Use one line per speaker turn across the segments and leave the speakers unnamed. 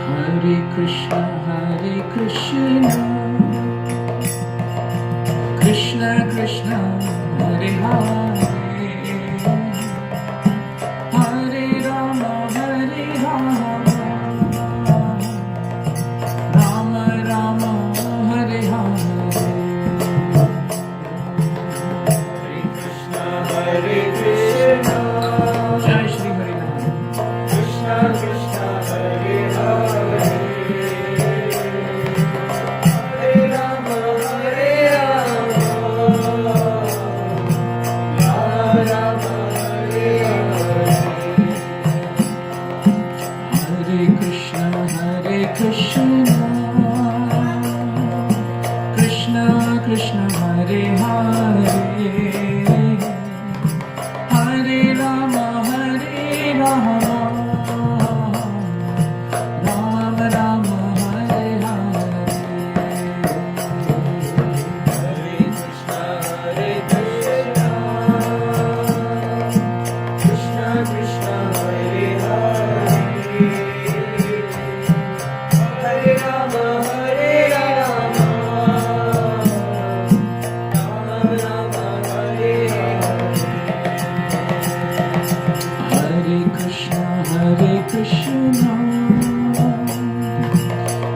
Hare Krishna, Krishna Krishna, Hare Hare, Hare Rama, Rama Rama, Hare Hare.
Hare Krishna,
Jai Shri Hare Rama.
Krishna Krishna, Hare Hare, Hare Rama, Hare Rama, Rama Rama, Hare Hare.
Hare Krishna, Krishna Krishna, Hare Hare, Hare Rama, Rama Rama, Hare Hare.
Hare Krishna,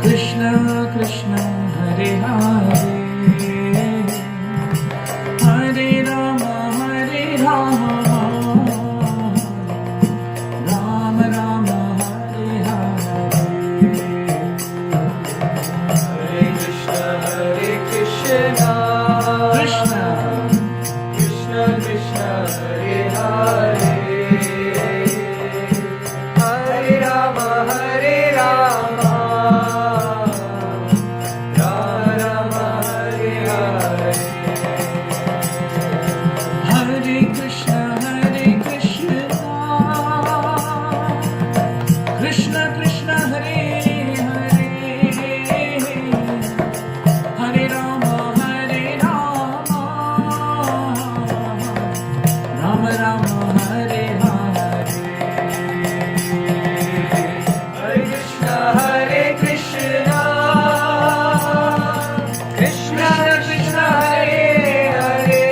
Krishna Krishna, Hare Hare, Hare Rama, Hare Rama, Rama Rama, Hare Hare.
Hare Krishna, Krishna Krishna, Hare Hare, Hare Rama, Rama Rama, Hare Hare.
Hare Krishna,
Krishna
Krishna Krishna, Hare Hare, Hare Rama, Rama Rama, Hare Hare.
Hare Krishna, Krishna Krishna, Hare Hare,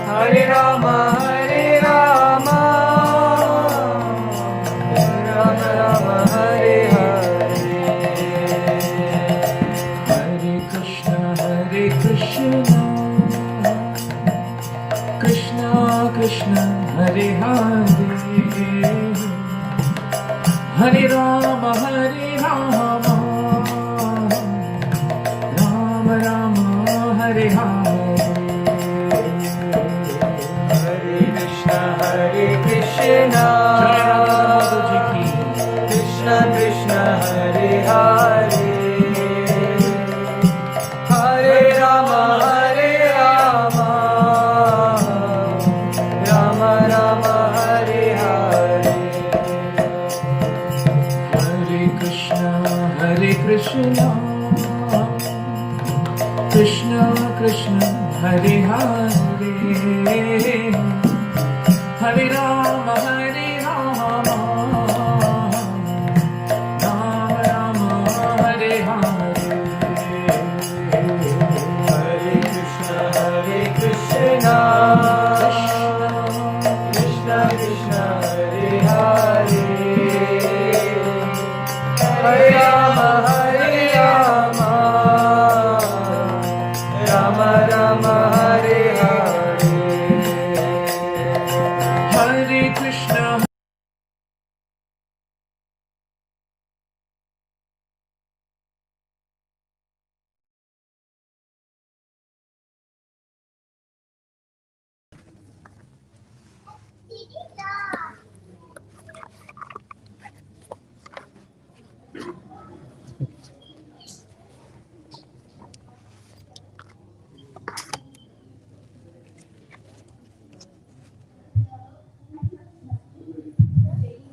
Hare Rama, Rama Rama, Hare Hare.
Hare Krishna, Krishna Krishna, Hare Hare, Hare Rama, Rama Rama, Hare Hare.
Hare Krishna, Krishna Krishna, Hare Hare, Hare Rama, Rama Rama, Hare Hare.
Hare Krishna,
Jai Radha Madhu Ji ki.
Krishna Krishna, Hare Hare, Hare Rama, Rama Rama, Hare Hare.
Hare Krishna, Krishna Krishna, Hare Hare, Hare Rama, Rama Rama, Hare Hare.
Hare Krishna, Krishna Krishna, Hare Hare, Hare Rama, Rama Rama, Hare Hare.
Hare Krishna.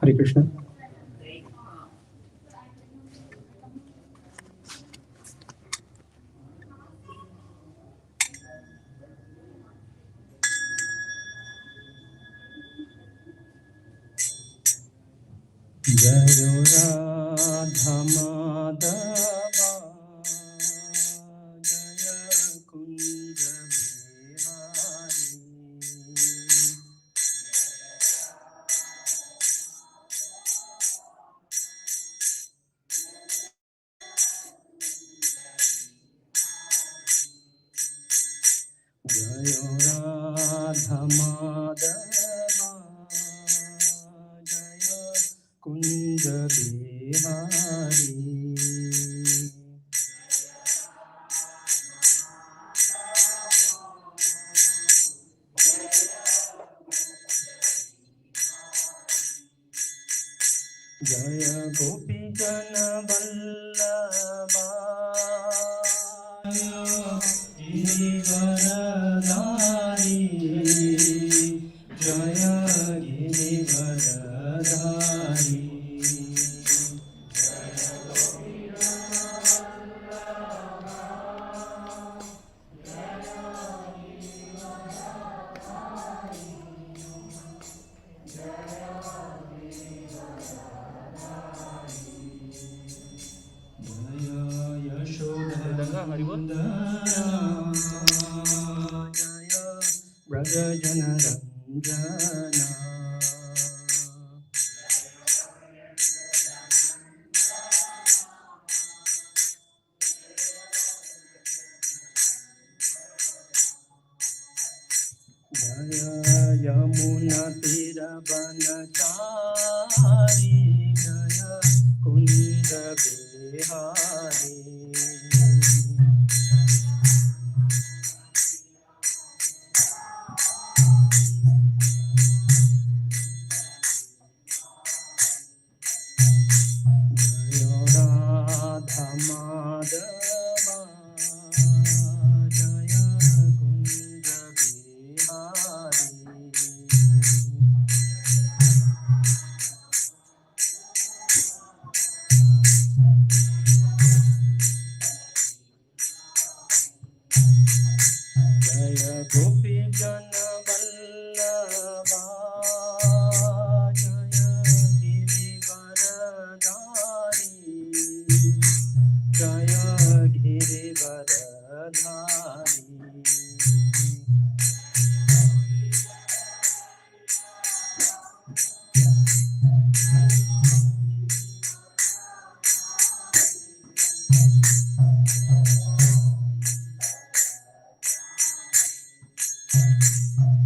Hare Krishna. Jayo Radha Madhava Jaya Kunja Bihari Jayo Radha Madhava Jaya Kunja Bihari Jaya Gopi Jana Vallabha Girivaradhari Jaya Girivaradhari Jaya Yashodharandana Jaya Braja Janaranjana Jaya Yamuna Tira Banachari Jaya Kunda Bihari Jaya Radha Madhava Jaya Kunda Bihari Jaya Gopi Jana Vallabha Jaya Girivaradhari Jaya Girivaradhari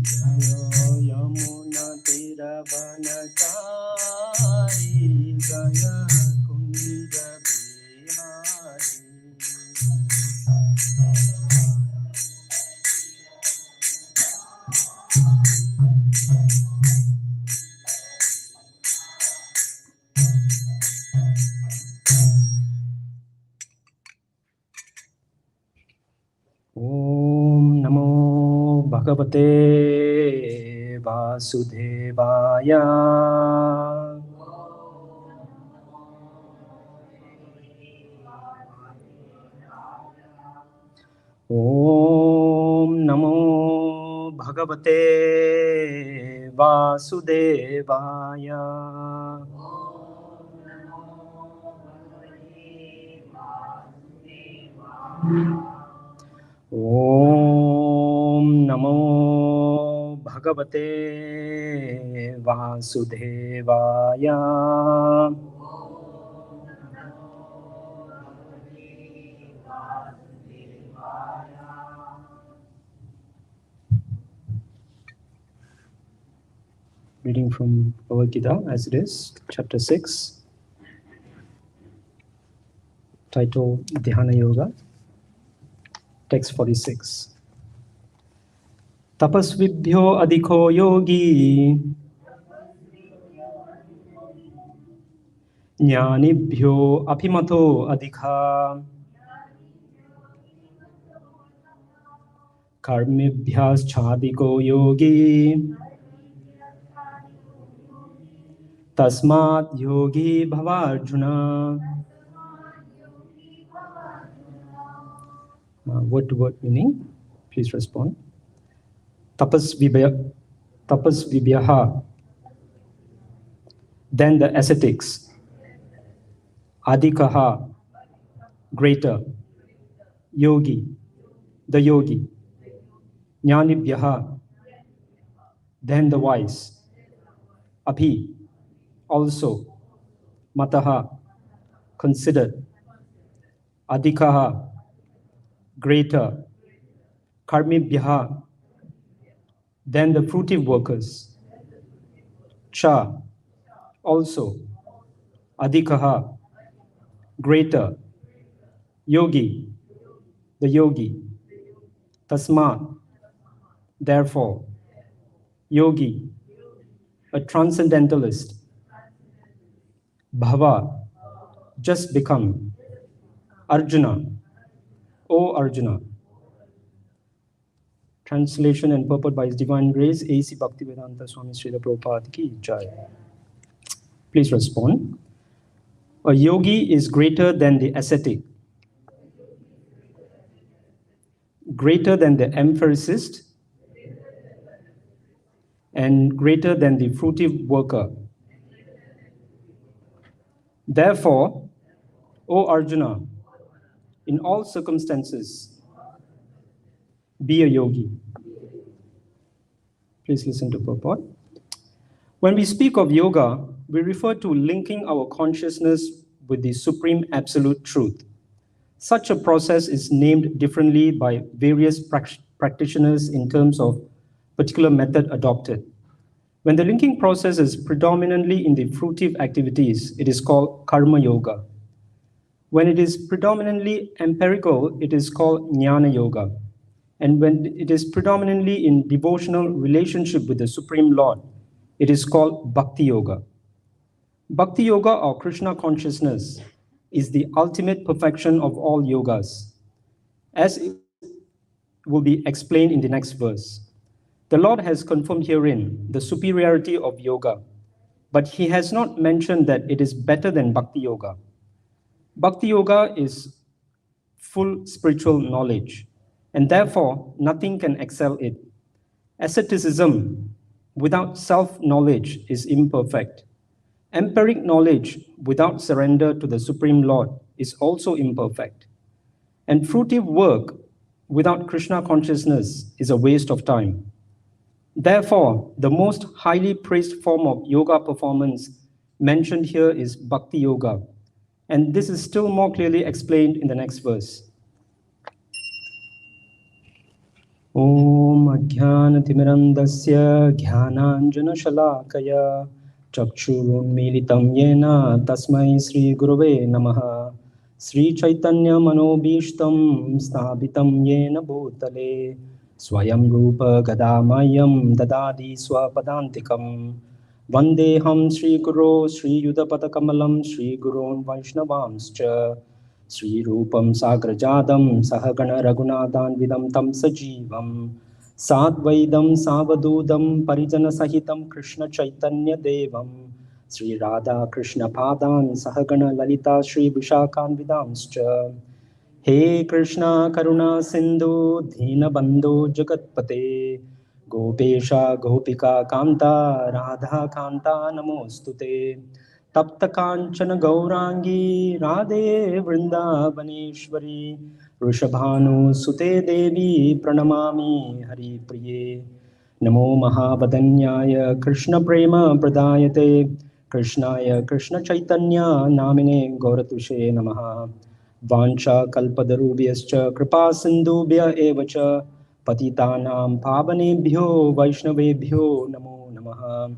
Jaya Yamuna Tira Banachari Jaya Kunda Bihari Om Namo Bhagavate Vasudevaya Om Namo Bhagavate Vasudevaya Om Namo Bhagavate Vasudevaya Reading from Bhagavad Gita as it is, chapter 6, title Dhyana Yoga, text 46. Tapasvibhyo adhiko yogi Jnanibhyo apimato adhika Karmibhyas chadiko yogi Tasmat yogi bhavarjuna. Word to word meaning, please respond. Tapasvibhyaha Then the ascetics, adhikaha, greater, yogi, the yogi, jnanibhyaha, then the wise, abhi, also, mataha, considered, adhikaha, greater, karmibhyaha, then the fruitive workers, cha, also, adhikaha, greater, yogi, the yogi, tasmat, therefore, yogi, a transcendentalist, bhava, just become, Arjuna, O Arjuna. Translation and purport by His Divine Grace, A.C. Bhaktivedanta Swami Srila Prabhupada ki jai. Please respond. A yogi is greater than the ascetic, greater than the empiricist, and greater than the fruitive worker. Therefore, O Arjuna, in all circumstances, be a yogi. Please listen to purport. When we speak of yoga, we refer to linking our consciousness with the Supreme Absolute Truth. Such a process is named differently by various practitioners in terms of particular method adopted. When the linking process is predominantly in the fruitive activities, it is called karma yoga. When it is predominantly empirical, it is called jnana yoga. And when it is predominantly in devotional relationship with the Supreme Lord, it is called bhakti yoga. Bhakti yoga, or Krishna consciousness, is the ultimate perfection of all yogas, as it will be explained in the next verse. The Lord has confirmed herein the superiority of yoga, but He has not mentioned that it is better than bhakti yoga. Bhakti yoga is full spiritual knowledge, and therefore nothing can excel it. Asceticism without self-knowledge is imperfect. Empiric knowledge without surrender to the Supreme Lord is also imperfect. And fruitive work without Krishna consciousness is a waste of time. Therefore, the most highly praised form of yoga performance mentioned here is Bhakti Yoga. And this is still more clearly explained in the next verse. Om Ajnanatimmirandasya Jnananjanashalakaya Chakshurunmilitam Yena Tasmai Sri Gurave Namaha Sri Chaitanya Manobhishtam Sthapitam Yena Bhutale Swayam Rupa Gadamayam Dadadi Swapadantikam Vandeham Sri Guru Sri Yudhapadakamalam Sri Gurun Vaishnavamscha Sri Rupam Sagrajadam Sahagana Raghunadan Vidam Tam Sajivam Sadvaidam Savadudam Parijana Sahitam Krishna Chaitanya Devam Sri Radha Krishna Padan Sahagana Lalita Sri Vishakan Vidamscha He Krishna Karuna Sindhu Dina Bandhu Jagatpate Gopesha Gopika Kanta Radha Kanta Namostute Tapta Kanchana Gaurangi Radhe Vrindavaneshwari Rishabhanu Sute Devi Pranamami Hari Priye Namo Mahavadanyaya Krishna Prema Pradayate Krishnaya Krishna Chaitanya Namine Gauratushe Namaha Vancha Kalpadarubhyascha Kripa Sindhubhya Evacha Patitanam Pavanebhyo Vaishnavebhyo Namo Namaha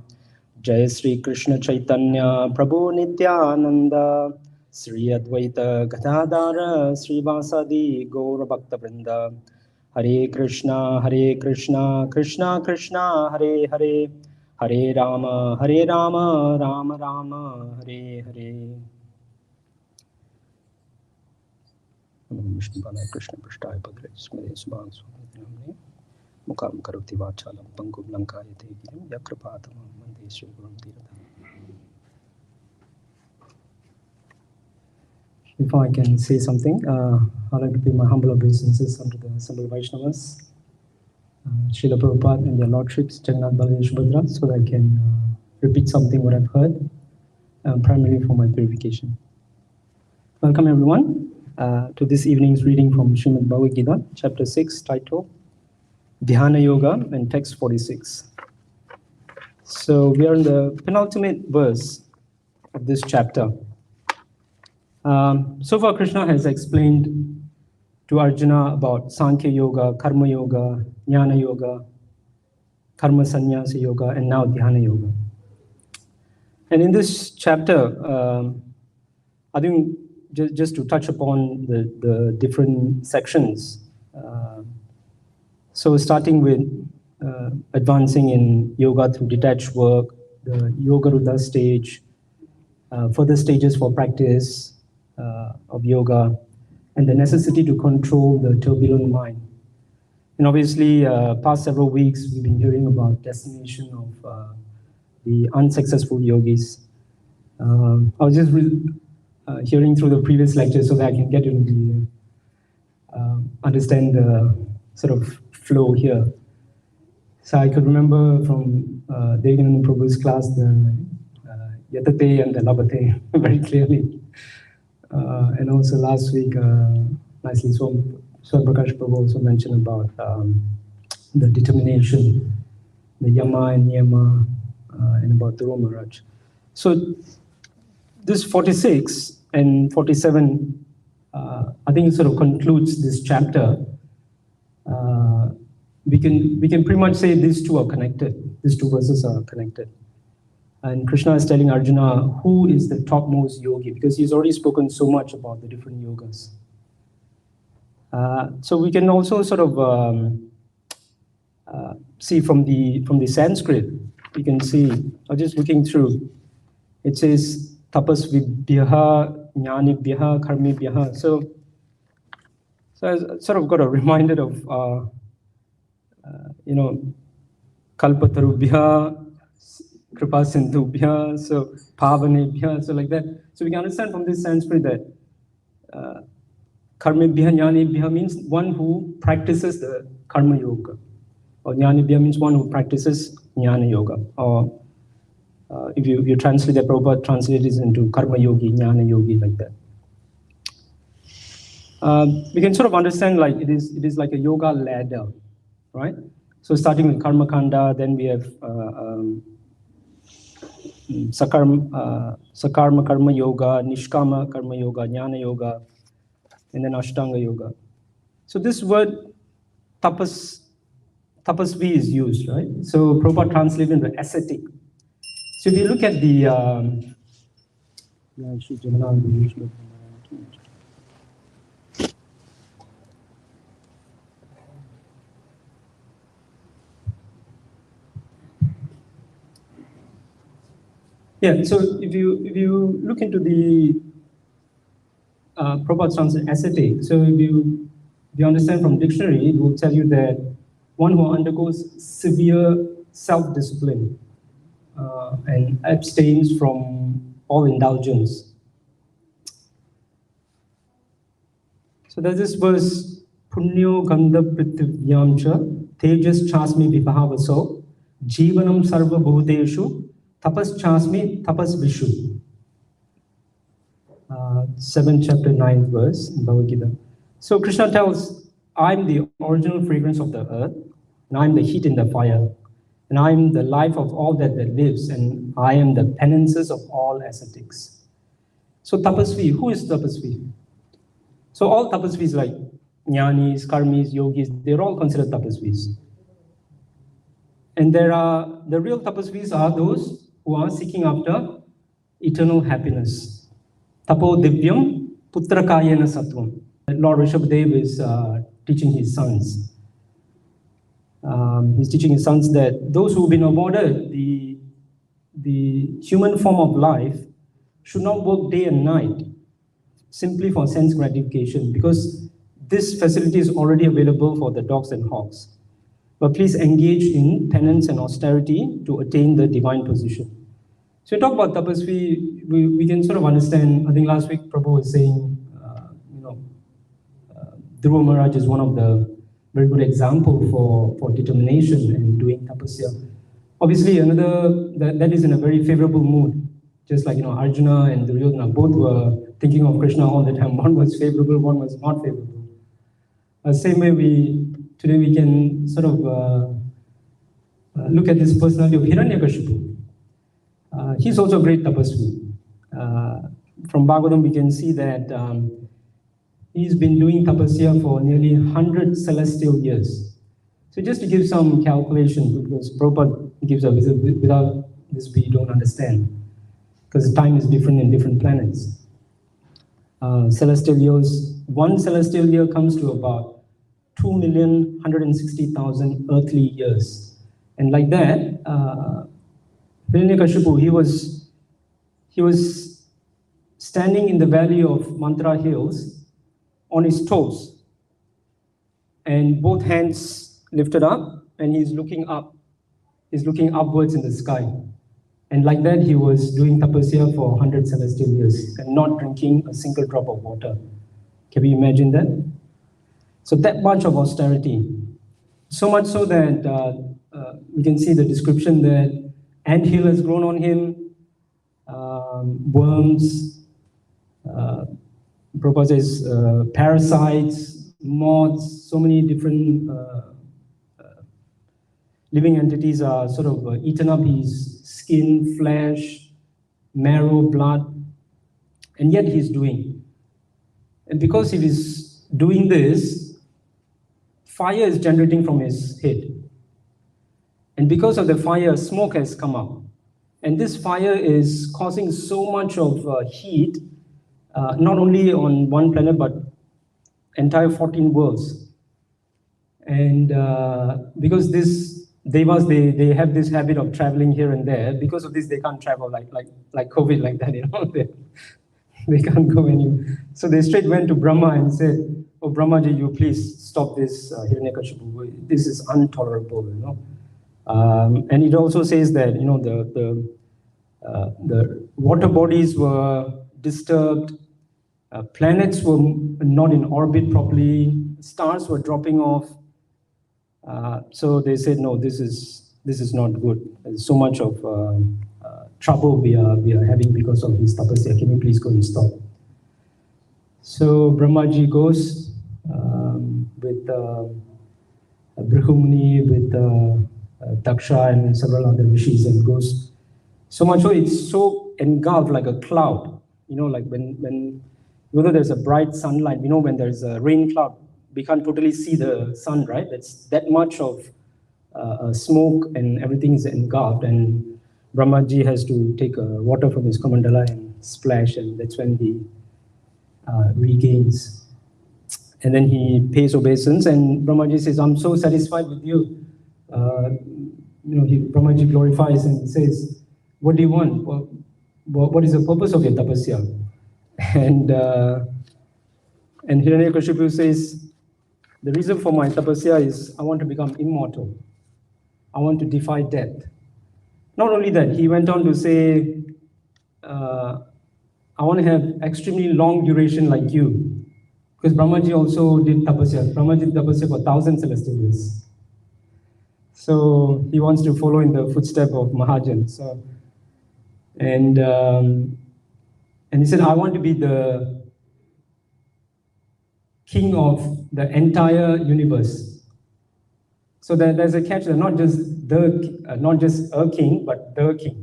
Jai Sri Krishna Chaitanya Prabhu Nityananda Sri Advaita Gadadara Sri Vasadi Gaura Bhakta Vrinda Hare Krishna Krishna Krishna Hare Hare Hare Rama Rama Rama Hare Hare Vishnu Balaya Krishna Prasthaya Padre Smade Subhan Swami Mukam Karoti Vachalam Pangum Lankayate Girim Yakrapatamam Mande Sri Gurum Tirtha. If I can say something, I'd like to pay my humble obeisances unto the assembled Vaishnavas, Srila Prabhupada and their Lordships, Jagannath Baladev Subhadra, so that I can repeat something what I've heard. primarily for my purification. Welcome everyone to this evening's reading from Srimad Bhagavad Gita, chapter 6, title Dhyana Yoga, and text 46. So we are in the penultimate verse of this chapter. So far, Krishna has explained to Arjuna about Sankhya Yoga, Karma Yoga, Jnana Yoga, Karma Sannyasa Yoga, and now Dhyana Yoga. And in this chapter, I think just to touch upon the different sections. So starting with advancing in yoga through detached work, the Yoga Rudra stage, further stages for practice of yoga, and the necessity to control the turbulent mind. And obviously, past several weeks, we've been hearing about destination of the unsuccessful yogis. I was just hearing through the previous lectures so that I can get into the, understand the sort of flow here. So I could remember from Devananda Prabhu's class, the Yatate and the Labate very clearly. And also last week, nicely, Swam Prakash Prabhu also mentioned about the determination, the Yama and Niyama, and about Dhruva Maharaj. So this 46 and 47, I think it sort of concludes this chapter. We can pretty much say these two are connected. These two verses are connected. And Krishna is telling Arjuna who is the topmost yogi, because he's already spoken so much about the different yogas. So we can also sort of see from the Sanskrit, we can see, I'm just looking through, it says tapasvibhyaha, jnanibhyaha, karmibhyaha. So I sort of got a reminder of, kalpatarubhya, kripa sindhubhya, so pavanebhya, so like that. So we can understand from this Sanskrit that karmibhya, jnanibhya means one who practices the karma yoga. Or jnanibhya means one who practices jnana yoga. Or if you translate that, Prabhupada translates it into karma yogi, jnana yogi, like that. We can sort of understand like it is like a yoga ladder, right? So starting with karma kanda, then we have sakarma karma yoga, nishkama karma yoga, jnana yoga, and then ashtanga yoga. So this word tapasvi is used, right? So Prabhupada translated into ascetic. So if you look at the so if you look into the Prabhupada's translation ascetic, so if you understand from dictionary, it will tell you that one who undergoes severe self-discipline and abstains from all indulgence. So there's this verse, Punyo Gandha Prithvyamcha, Tejas Chasmi Vibhavaso, Jivanam Sarva Bhuteshu, Tapas Chasmi, Tapas Vishu. 7th chapter, 9th verse in Bhagavad Gita. So Krishna tells, I'm the original fragrance of the earth, and I'm the heat in the fire, and I'm the life of all that lives, and I am the penances of all ascetics. So tapasvi, who is tapasvi? So all tapasvis like jnanis, karmis, yogis, they're all considered tapasvis. And the real tapasvis are those who are seeking after eternal happiness. Tapo divyam putrakayena sattvam. Lord Rishabhdev is teaching his sons. He's teaching his sons that those who've been awarded the human form of life should not work day and night simply for sense gratification, because this facility is already available for the dogs and hogs. But please engage in penance and austerity to attain the divine position. So we talk about tapasvi, we can sort of understand, I think last week Prabhu was saying, Dhruva Maharaj is one of the very good example for determination and doing tapasya. Obviously, another that is in a very favorable mood, Just like, Arjuna and Duryodhana both were thinking of Krishna all the time. One was favorable, one was not favorable. Same way today we can sort of look at this personality of Hiranyakashipu. He's also a great tapasvi. From Bhagavatam we can see that he's been doing tapasya for nearly 100 celestial years. So just to give some calculation, because Prabhupada gives us, without this we don't understand, because time is different in different planets. Celestial years, one celestial year comes to about 2,160,000 earthly years. And like that, Hiranyakashipu, he was standing in the valley of Mantra Hills on his toes, and both hands lifted up, and he's looking up. He's looking upwards in the sky. And like that, he was doing tapasya for 100 celestial years and not drinking a single drop of water. Can you imagine that? So that much of austerity. So much so that we can see the description that anthill has grown on him, worms, Prabhupada says parasites, moths, so many different living entities are sort of eaten up his skin, flesh, marrow, blood, and yet he's doing. And because he is doing this, fire is generating from his head. And because of the fire, smoke has come up. And this fire is causing so much of heat, not only on one planet, but entire 14 worlds. And because this Devas, they have this habit of traveling here and there. Because of this, they can't travel like COVID, like that, They can't go anywhere. So they straight went to Brahma and said, "Oh, Brahmaji, you please stop this Hiranyakashipu. This is intolerable, And it also says that, the water bodies were disturbed, planets were not in orbit properly, stars were dropping off. So they said, no, this is not good. There's so much of trouble we are having because of his tapasya. Can you please go and stop? So Brahmaji goes with Brihumuni, with Daksha and several other rishis, and goes. So much so it's so engulfed like a cloud. Like when whether there's a bright sunlight, when there's a rain cloud, we can't totally see the sun, right? That's that much of smoke and everything is engulfed, and Brahmaji has to take water from his Kamandala and splash, and that's when he regains. And then he pays obeisance, and Brahmaji says, "I'm so satisfied with you." Brahmaji glorifies and says, "What do you want? What is the purpose of your tapasya?" And Hiranyakashipu says, "The reason for my tapasya is I want to become immortal. I want to defy death." Not only that, he went on to say, "I want to have extremely long duration like you." Because Brahmaji also did tapasya. Brahmaji did tapasya for 1,000 celestial years. So he wants to follow in the footsteps of Mahajan. And he said, "I want to be the king of the entire universe." So there's a catch there, not just a king, but the king.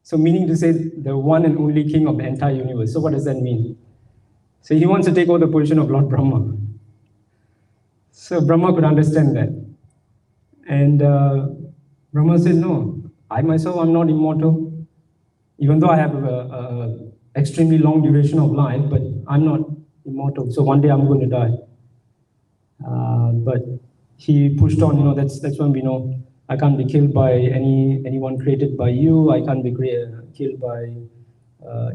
So meaning to say the one and only king of the entire universe. So what does that mean? So he wants to take over the position of Lord Brahma. So Brahma could understand that. And Brahma said, "No, I myself am not immortal. Even though I have an extremely long duration of life, but I'm not immortal. So one day I'm going to die." But he pushed on. That's when we know I can't be killed by anyone created by you. I can't be killed by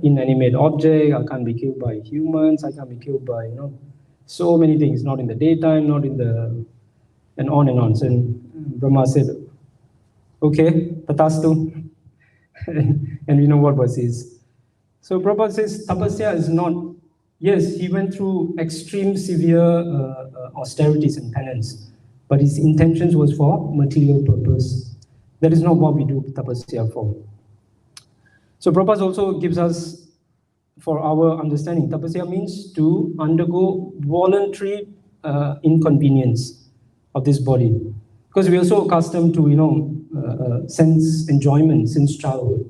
inanimate object. I can't be killed by humans. I can't be killed by so many things. Not in the daytime, not in the and on and on. So Brahma said, "Okay, tatastu." And we know what was his. So Prabhupada says tapasya is not. Yes, he went through extreme severe austerities and penance, but his intentions was for material purpose. That is not what we do tapasya for. So Prabhupada also gives us, for our understanding, tapasya means to undergo voluntary inconvenience of this body. Because we are so accustomed to, sense enjoyment since childhood,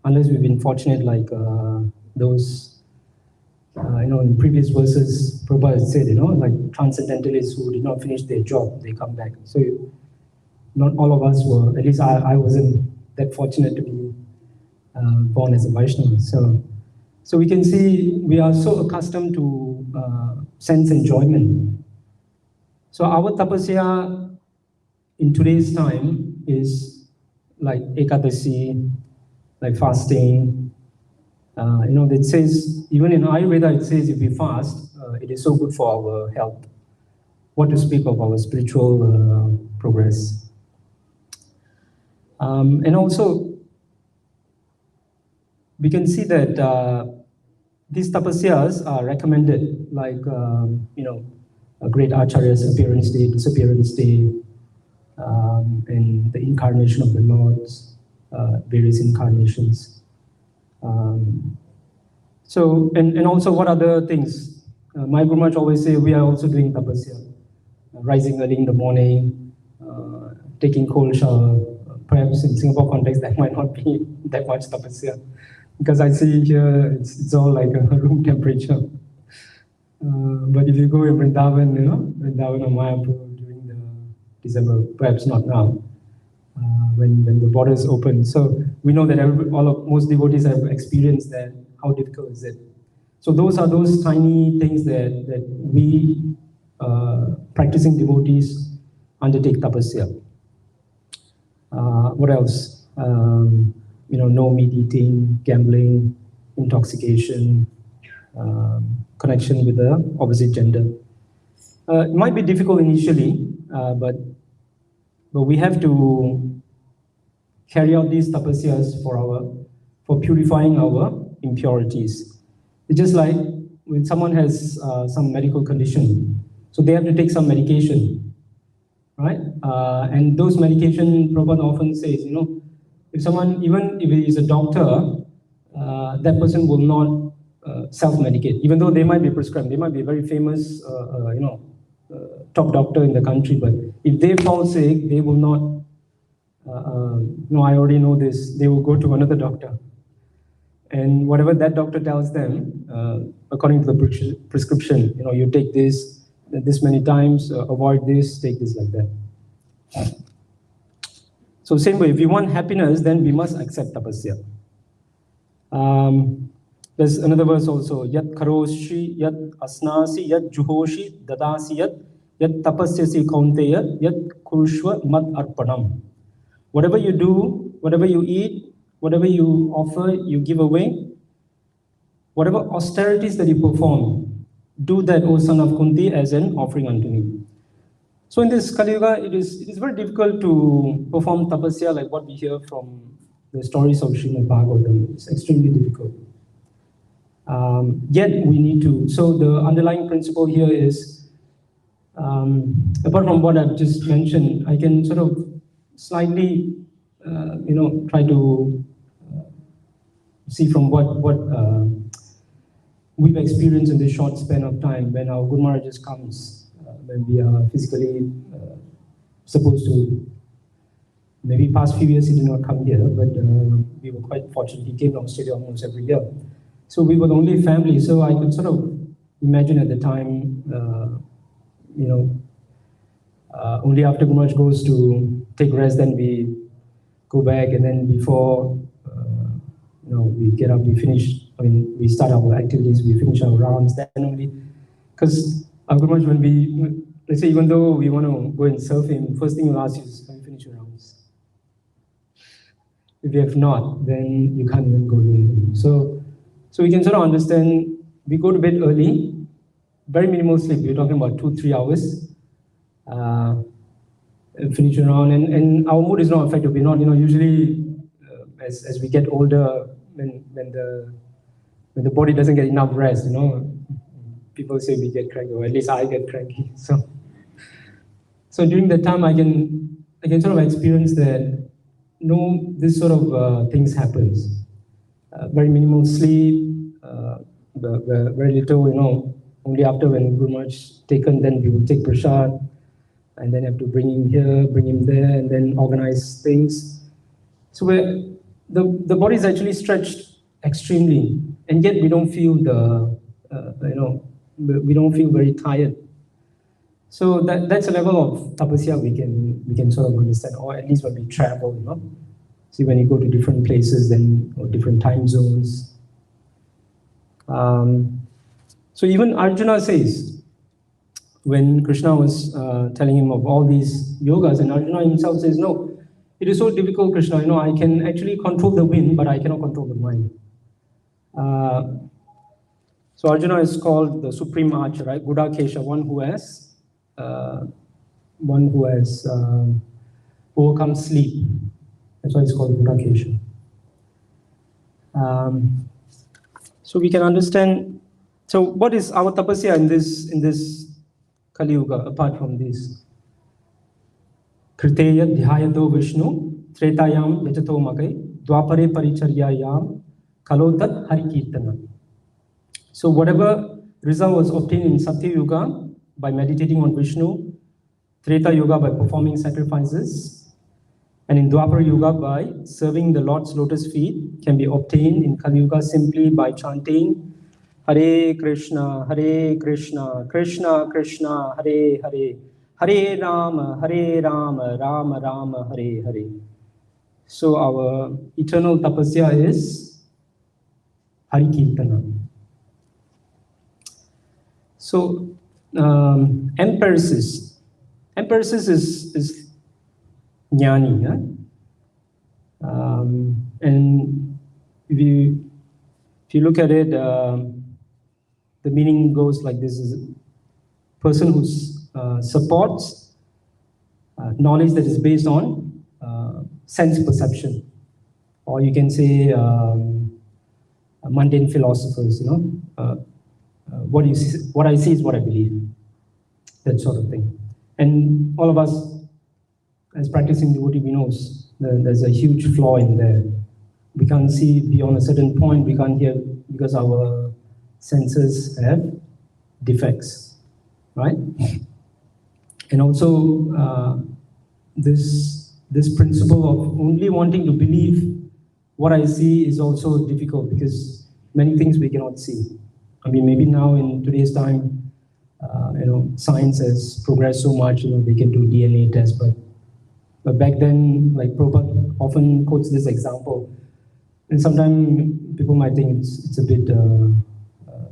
unless we've been fortunate like those, in previous verses, Prabhupada said, like transcendentalists who did not finish their job, they come back. So not all of us were, at least I wasn't that fortunate to be born as a Vaishnava. So we can see we are so accustomed to sense enjoyment. So our tapasya in today's time is like ekadasi, like fasting. It says, even in Ayurveda, it says if we fast, it is so good for our health. What to speak of our spiritual progress. And also, we can see that these tapasyas are recommended, like, a great Acharya's appearance day, disappearance day, and the incarnation of the Lord's various incarnations. And also what other things? My Guru Maharaj always say we are also doing tapasya, rising early in the morning, taking cold shower. Perhaps in Singapore context that might not be that much tapasya, because I see here it's all like a room temperature. But if you go in Vrindavan, Vrindavan or Mayapur during the December, perhaps not now, when the borders open. So we know that most devotees have experienced that. How difficult is it? So those are those tiny things that we practicing devotees undertake tapasya. What else? No meat eating, gambling, intoxication, connection with the opposite gender. It might be difficult initially, but we have to carry out these tapasyas for purifying our impurities. It's just like when someone has some medical condition, so they have to take some medication, right? And those medication, Prabhupada often says, if someone, even if he is a doctor, that person will not self-medicate, even though they might be prescribed. They might be a very famous, top doctor in the country, but if they fall sick, they will not, I already know this, they will go to another doctor. And whatever that doctor tells them, according to the prescription, you take this many times, avoid this, take this, like that. So same way, if we want happiness, then we must accept tapasya. There's another verse also, yat karoshi, yat asnasi, yat juhoshi, dadasi yat tapasyasi kaunteya, yat kurushva mat arpanam. Whatever you do, whatever you eat, whatever you offer, you give away, whatever austerities that you perform, do that, O son of Kunti, as an offering unto me. So in this Kali Yuga, it is very difficult to perform tapasya like what we hear from the stories of Srimad Bhagavatam. It's extremely difficult. Yet we need to. So the underlying principle here is, apart from what I've just mentioned, I can sort of slightly, try to see from what we've experienced in this short span of time when our Guru Maharaj just comes. When we are physically supposed to, maybe past few years he did not come here, but we were quite fortunate. He came to Australia almost every year. So we were the only family, so I could sort of imagine at the time, only after Guru Maharaj goes to take rest, then we go back, and then before, we get up, we start our activities, we finish our rounds, then only, because our Guru Maharaj, when we, let's say, even though we want to go and serve him, first thing he'll ask you is, can you finish your rounds? If you have not, then you can't even go in. So we can sort of understand, we go to bed early, very minimal sleep, we're talking about 2-3 hours, finish your round, and our mood is not affected. We're not, usually, as we get older, when the body doesn't get enough rest, people say we get cranky, or at least I get cranky. So during that time, I can sort of experience that this sort of things happens. very minimal sleep, very little, only after when Guru Maharaj taken, then we will take prasad, and then have to bring him here, bring him there, and then organize things. So the body is actually stretched extremely, and yet we don't feel we don't feel very tired. So that's a level of tapasya we can sort of understand, or at least when we travel, See, when you go to different places, then or different time zones. So even Arjuna says, when Krishna was telling him of all these yogas, and Arjuna himself says, no, it is so difficult, Krishna, I can actually control the wind, but I cannot control the mind. So Arjuna is called the supreme archer, right? Gudakesha, one who has overcome sleep. That's why it's called Gudakesha. So we can understand. So what is our tapasya in this Kali Yuga apart from this? Kriteya dhyayato Vishnu tretayam yajato makai dwapare paricharyayam kalotat harikirtana. So whatever result was obtained in Satya Yuga by meditating on Vishnu, Treta Yuga by performing sacrifices, and in Dwapara Yuga by serving the Lord's lotus feet, can be obtained in Kali Yuga simply by chanting Hare Krishna, Krishna Krishna, Hare Hare, Hare Rama, Rama Rama, Hare Hare. So our eternal tapasya is Hari Kirtana. So empiricis is jnani, yeah? And if you look at it, the meaning goes like this: is a person who supports knowledge that is based on sense perception, or you can say mundane philosophers. What I see is what I believe. That sort of thing. And all of us, as practicing devotee, we know there's a huge flaw in there. We can't see beyond a certain point. We can't hear because our senses have defects, right? And also, this principle of only wanting to believe what I see is also difficult because many things we cannot see. I mean, maybe now in today's time, science has progressed so much. They can do DNA tests, but back then, like Prabhupada often quotes this example, and sometimes people might think it's a bit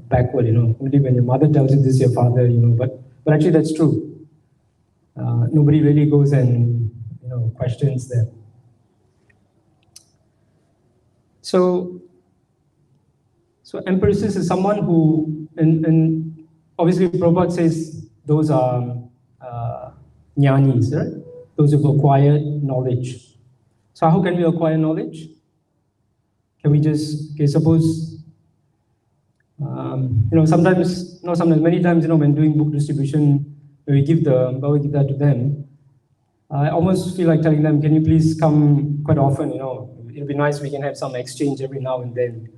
backward. Only when your mother tells you this, your father, but actually that's true. Nobody really goes and questions that. So empiricist is someone who, and obviously Prabhupada says those are jnanis, right? Those who've acquired knowledge. So how can we acquire knowledge? Can we just, suppose, many times, when doing book distribution, when we give the Bhagavad Gita to them, I almost feel like telling them, can you please come quite often, it'd be nice we can have some exchange every now and then.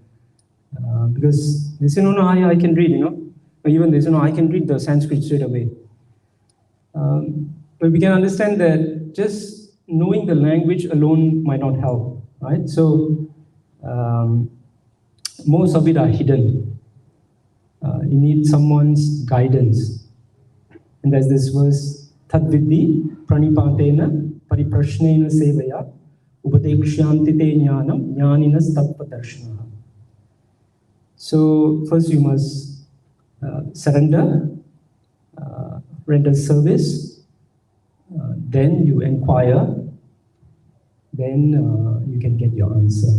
Because they say, no, I can read, Or even they say, no, I can read the Sanskrit straight away. But we can understand that just knowing the language alone might not help, right? So most of it are hidden. You need someone's guidance. And there's this verse, Tadvidhi pranipatena pariprashnena sevaya upadekshanti te jnanam jnaninas tattvadarshana. So first you must surrender, render service, then you inquire, then you can get your answer.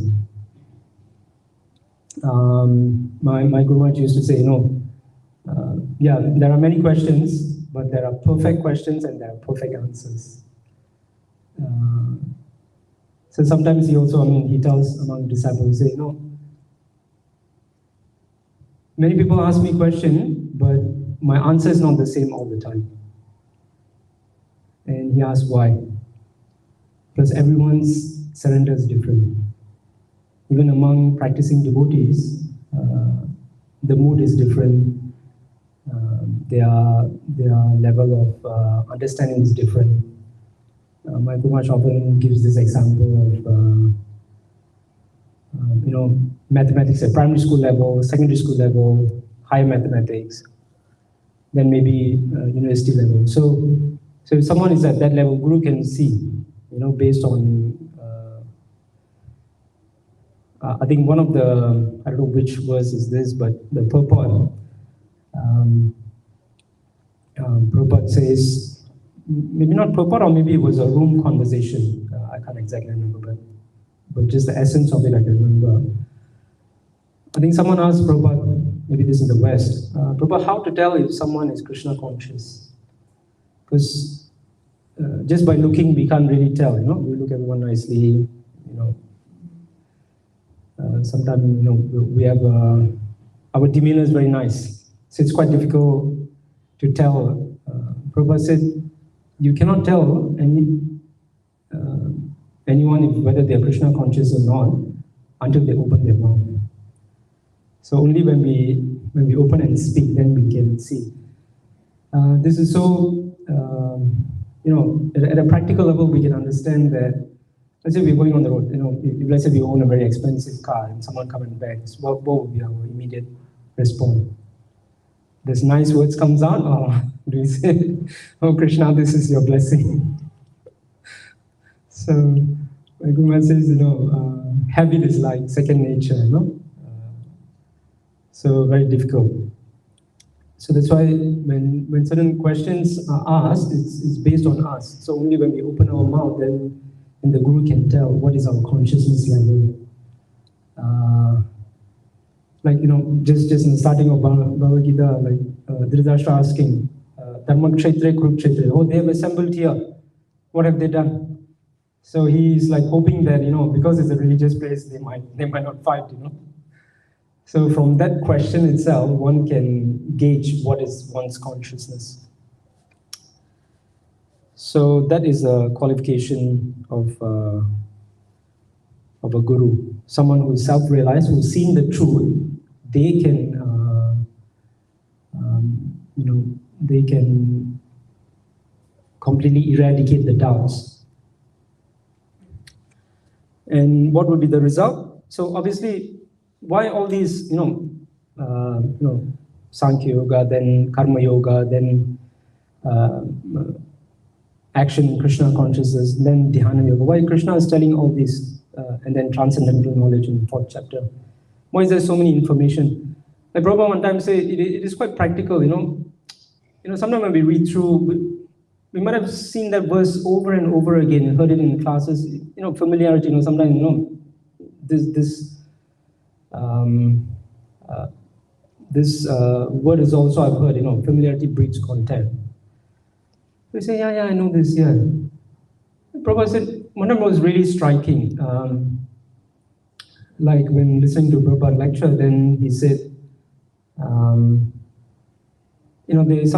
My Guru Maharaj used to say, there are many questions, but there are perfect questions and there are perfect answers. So sometimes he also, he tells among disciples, he say, many people ask me a question, but my answer is not the same all the time. And he asks why. Because everyone's surrender is different. even among practicing devotees, the mood is different. Their level of understanding is different. My Guru Maharaj often gives this example of mathematics at primary school level, secondary school level, higher mathematics, then maybe university level. So if someone is at that level, Guru can see, based on, I think one of the, I don't know which verse is this, but the purport, Prabhupada says, maybe not purport, or maybe it was a room conversation. I can't exactly remember, but just the essence of it I can remember. I think someone asked Prabhupada, maybe this is in the West, Prabhupada, how to tell if someone is Krishna conscious? Because just by looking, we can't really tell, we look at everyone nicely, sometimes, we have, our demeanor is very nice. So it's quite difficult to tell. Prabhupada said, you cannot tell anyone whether they are Krishna conscious or not until they open their mouth. So only when we open and speak, then we can see. This is so, at a practical level, we can understand that. Let's say we're going on the road. If let's say we own a very expensive car and someone comes and begs, what would be our immediate response? There's nice words comes out, or do we say, "Oh Krishna, this is your blessing"? So, my Guru Maharaj says, habit is like second nature, so very difficult. So that's why when certain questions are asked, it's based on us. So only when we open our mouth, then the Guru can tell what is our consciousness level. Just in the starting of Bhagavad Gita, Dhritarashtra asking, Dharma Kshetre, Kurukshetre, oh, they have assembled here. What have they done? So he's hoping that, because it's a religious place, they might not fight, So from that question itself, one can gauge what is one's consciousness. So that is a qualification of a guru, someone who is self-realized, who's seen the truth. They can completely eradicate the doubts. And what would be the result? So obviously, why all these, Sankhya Yoga, then Karma Yoga, then action, Krishna consciousness, then Dhyana Yoga. Why Krishna is telling all this, and then transcendental knowledge in the 4th chapter? Why is there so many information? Like Prabhupada one time said, it is quite practical, sometimes when we read through, we might have seen that verse over and over again, heard it in classes, familiarity, sometimes, this word is also, I've heard, familiarity breeds contempt. We say, yeah, I know this, yeah. Prabhupada said, one of them was really striking. Like when listening to Prabhupada lecture, then he said, some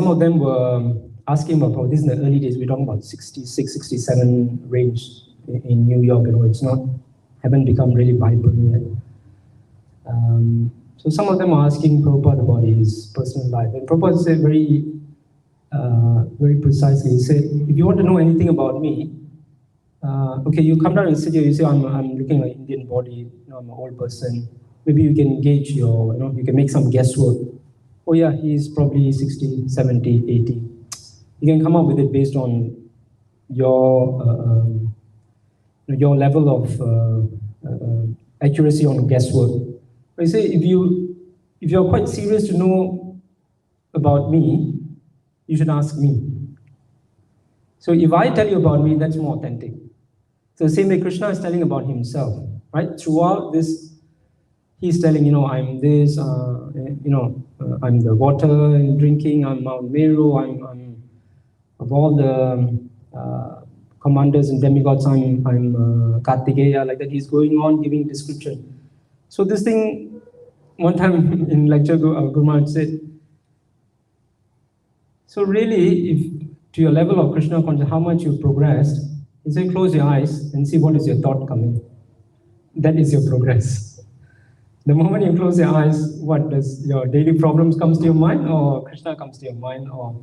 of them were asking about, this in the early days, we're talking about 66, 67 range in New York, it's haven't become really vibrant yet. So some of them are asking Prabhupada about his personal life. And Prabhupada said very precisely, he said, if you want to know anything about me, okay, you come down and sit here, you say, I'm looking like Indian body, I'm an old person. Maybe you can gauge you can make some guesswork. Oh yeah, he's probably 60, 70, 80. You can come up with it based on your level of accuracy on guesswork. But you say, if you're quite serious to know about me, you should ask me. So if I tell you about me, that's more authentic. So the same way Krishna is telling about himself, right? Throughout this, he's telling, I'm this, I'm the water and drinking, I'm Mount Meru, I'm of all the commanders and demigods, I'm Kartikeya, like that. He's going on giving description. So this thing, one time in lecture, Guru Maharaj said, so really, if to your level of Krishna consciousness, how much you've progressed, he said, close your eyes and see what is your thought coming. that is your progress. The moment you close your eyes, what does your daily problems comes to your mind, or Krishna comes to your mind, or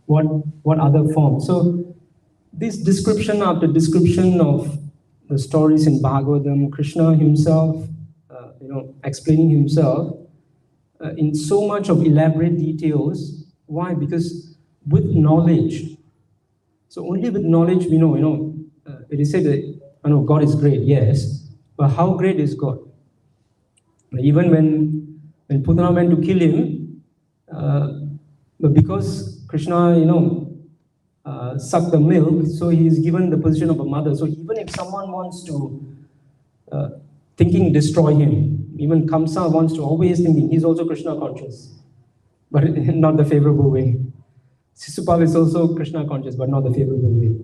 what other form? So this description after description of the stories in Bhagavatam, Krishna himself, explaining himself in so much of elaborate details. Why? Because with knowledge, so only with knowledge we know, it is said that, God is great, yes, but how great is God? Even when Putana went to kill him, but because Krishna, sucked the milk, so he is given the position of a mother. So even if someone wants to, thinking destroy him, even Kamsa wants to always thinking, he's also Krishna conscious, but not the favorable way. Sisupal is also Krishna conscious, but not the favorable way.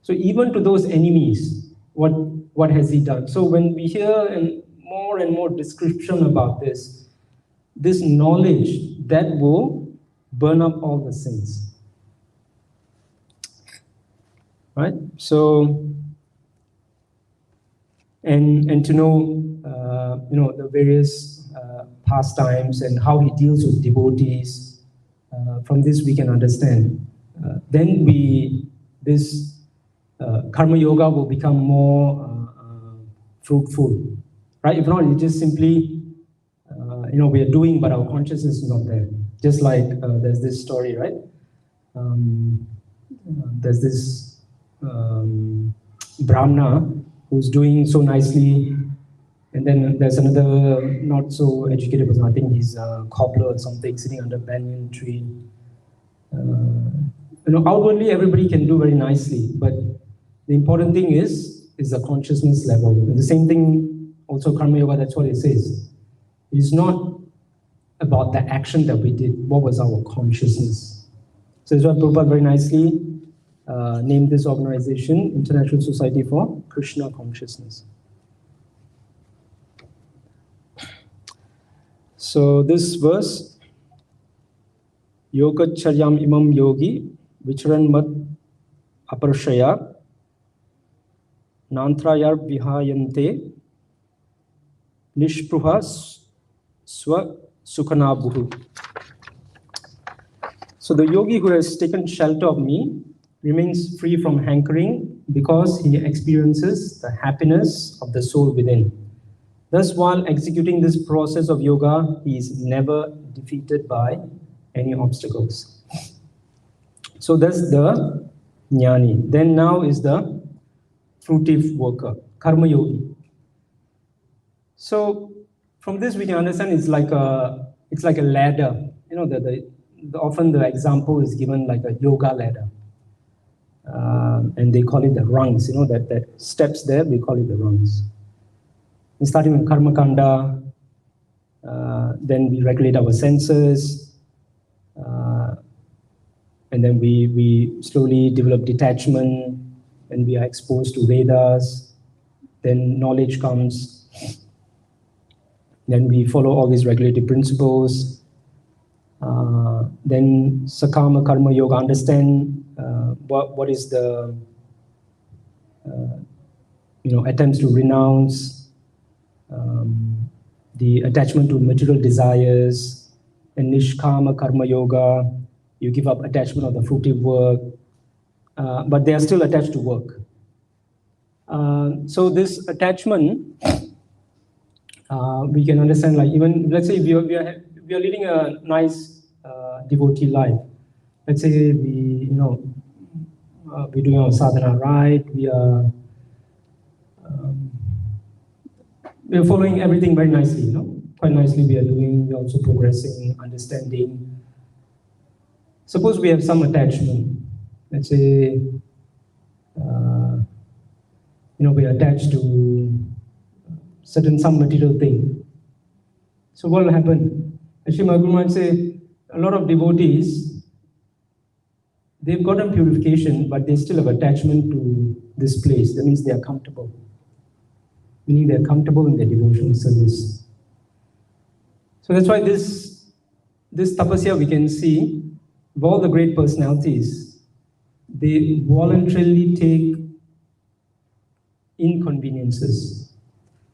So even to those enemies, what has he done? So when we hear and more description about this knowledge, that will burn up all the sins. Right? So, and to know, the various pastimes and how he deals with devotees, from this we can understand. Then this karma yoga will become more fruitful. Right? If not, it's just simply, we are doing, but our consciousness is not there. Just like there's this story, right? There's this Brahmana who's doing so nicely, and then there's another not so educated person. I think he's a cobbler or something, sitting under a banyan tree. Outwardly everybody can do very nicely, but the important thing is the consciousness level. And the same thing also karma yoga, that's what it says. It is not about the action that we did. What was our consciousness? So that's why Prabhupada very nicely named this organization International Society for Krishna Consciousness. So this verse, Yoga Charyam Imam Yogi Vicharan Mat Aparshaya Nantrayar Vihayante Nishpruha Swa Sukhanabuhu. So the yogi who has taken shelter of me remains free from hankering because he experiences the happiness of the soul within. Thus, while executing this process of yoga, he is never defeated by any obstacles. So that's the jnani. Then now is the fruitive worker, karma yogi. So from this we can understand it's like a ladder. Often the example is given like a yoga ladder. And they call it the rungs, that steps there, we call it the rungs. And starting with karma kanda, then we regulate our senses, and then we slowly develop detachment, and we are exposed to Vedas, then knowledge comes, then we follow all these regulative principles, then sakama karma yoga, understand what is the attempts to renounce the attachment to material desires, and nishkama karma yoga, you give up attachment of the fruitive work, but they are still attached to work. So this attachment, we can understand, like even, let's say we are leading a nice devotee life. Let's say we're doing our sadhana right, we're following everything very nicely, quite nicely we are doing, we're also progressing, understanding. Suppose we have some attachment. Let's say, we are attached to some material thing. So what will happen? Actually, my Guru might say, a lot of devotees, they've gotten purification, but they still have attachment to this place. That means they are comfortable. Meaning they are comfortable in their devotional service. So that's why this tapasya we can see, of all the great personalities, they voluntarily take inconveniences.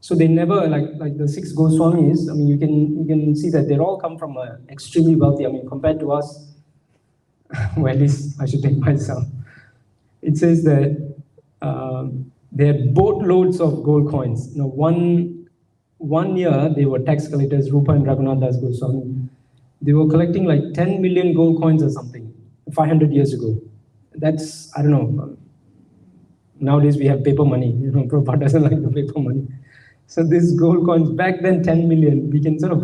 So they never, like the 6 Goswamis, I mean, you can see that they all come from extremely wealthy. I mean, compared to us, well, at least I should take myself. It says that they had boatloads of gold coins. You know, one year they were tax collectors, Rupa and Raghunath Das Goswami. They were collecting like 10 million gold coins or something 500 years ago. That's, I don't know. Nowadays we have paper money. You know, Prabhupada doesn't like the paper money. So these gold coins, back then 10 million, we can sort of,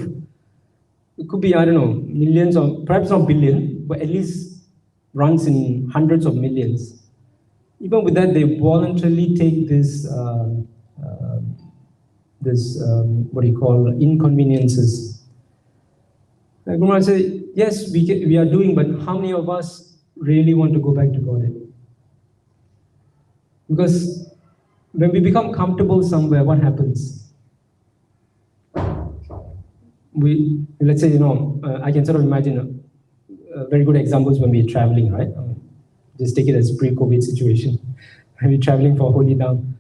it could be, I don't know, millions or perhaps not billion, but at least runs in hundreds of millions. Even with that, they voluntarily take this, what do you call, inconveniences. Like Guru Maharaj said, yes, we are doing, but how many of us really want to go back to Godhead? Because when we become comfortable somewhere, what happens? Let's say, I can sort of imagine very good examples when we're traveling, right? Just take it as pre-COVID situation. When we're traveling for Holy Dham.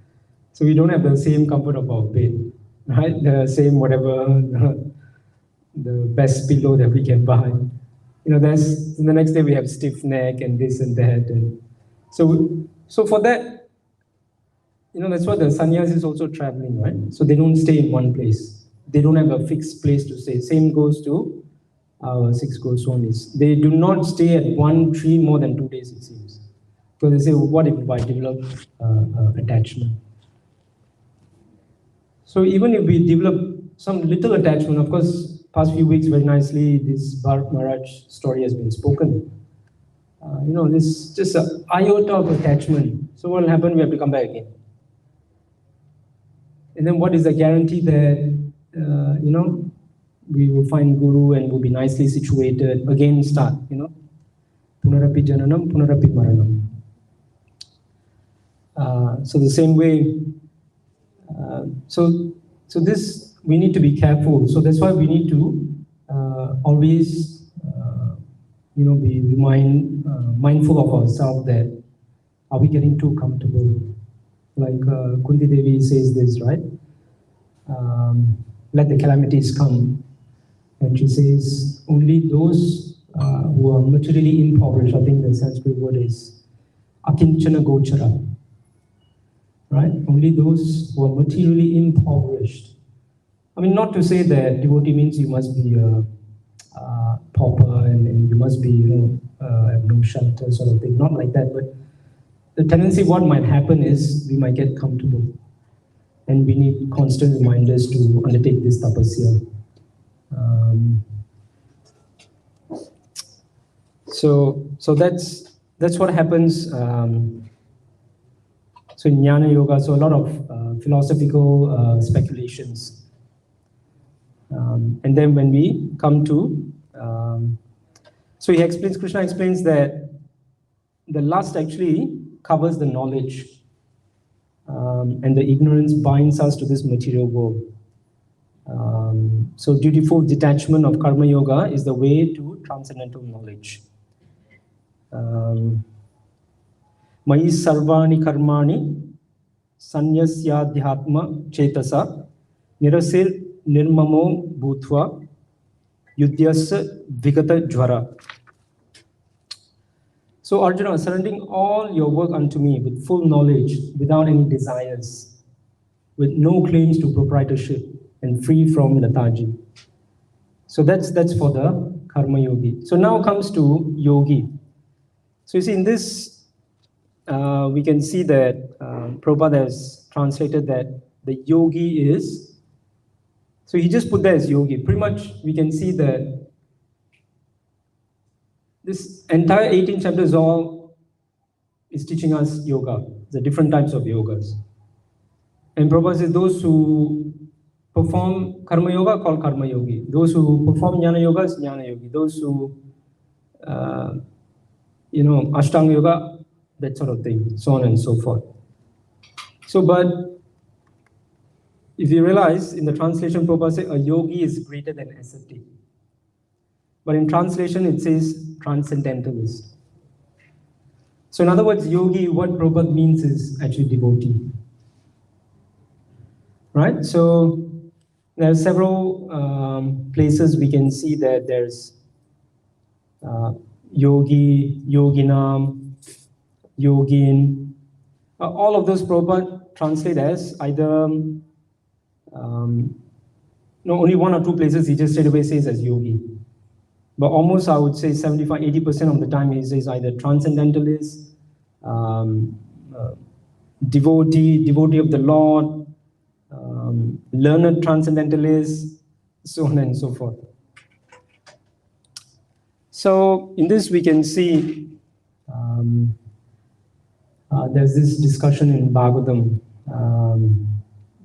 So we don't have the same comfort of our bed, right? The same whatever, the best pillow that we can buy. The next day we have stiff neck and this and that. And so for that, that's why the sannyas is also traveling, right? So they don't stay in one place. They don't have a fixed place to stay. Same goes to our 6 Goswamis. They do not stay at one tree more than 2 days, it seems. Because they say, what if I develop attachment? So even if we develop some little attachment, of course, past few weeks very nicely, this Bharat Maharaj story has been spoken. This just an iota of attachment. So what will happen? We have to come back again. And then what is the guarantee that, we will find Guru and will be nicely situated, again start, Punarapi Jananam, Punarapi Maranam. So the same way, so this, we need to be careful. So that's why we need to always, be mindful of ourselves that, are we getting too comfortable? Like Kunti Devi says this, right? Let the calamities come. And she says, only those who are materially impoverished, I think the Sanskrit word is akinchana gochara, right? Only those who are materially impoverished. I mean, not to say that devotee means you must be a pauper and you must be, have no shelter sort of thing. Not like that, but the tendency, what might happen is we might get comfortable. And we need constant reminders to undertake this tapasya. So that's what happens. So in Jnana Yoga, so a lot of philosophical speculations. And then when we come to, so Krishna explains that the lust actually covers the knowledge. And the ignorance binds us to this material world. So dutiful detachment of karma yoga is the way to transcendental knowledge. Mayi sarvani karmani sanyasyadhyatma chetasa nirasir nirmamo bhutva yudhyasya vigata jvara. So Arjuna, surrendering all your work unto me with full knowledge, without any desires, with no claims to proprietorship, and free from lethargy. So that's for the karma yogi. So now comes to yogi. So you see in this, we can see that Prabhupada has translated that the yogi is, so he just put that as yogi. Pretty much we can see that this entire 18th chapter is teaching us yoga, the different types of yogas. And Prabhupada says those who perform karma yoga called karma yogi. Those who perform jnana yoga is jnana yogi. Those who, ashtanga yoga, that sort of thing, so on and so forth. So, but if you realize in the translation, Prabhupada says a yogi is greater than ascetic. But in translation, it says transcendentalist. So in other words, yogi, what Prabhupada means is actually devotee. right? So there are several places we can see that there's yogi, yoginam, yogin. All of those Prabhupada translate as either, no, only one or two places he just straight away says as yogi. But almost, I would say 75, 80% of the time he says either transcendentalist, devotee of the Lord, learned transcendentalist, so on and so forth. So in this we can see there's this discussion in Bhagavatam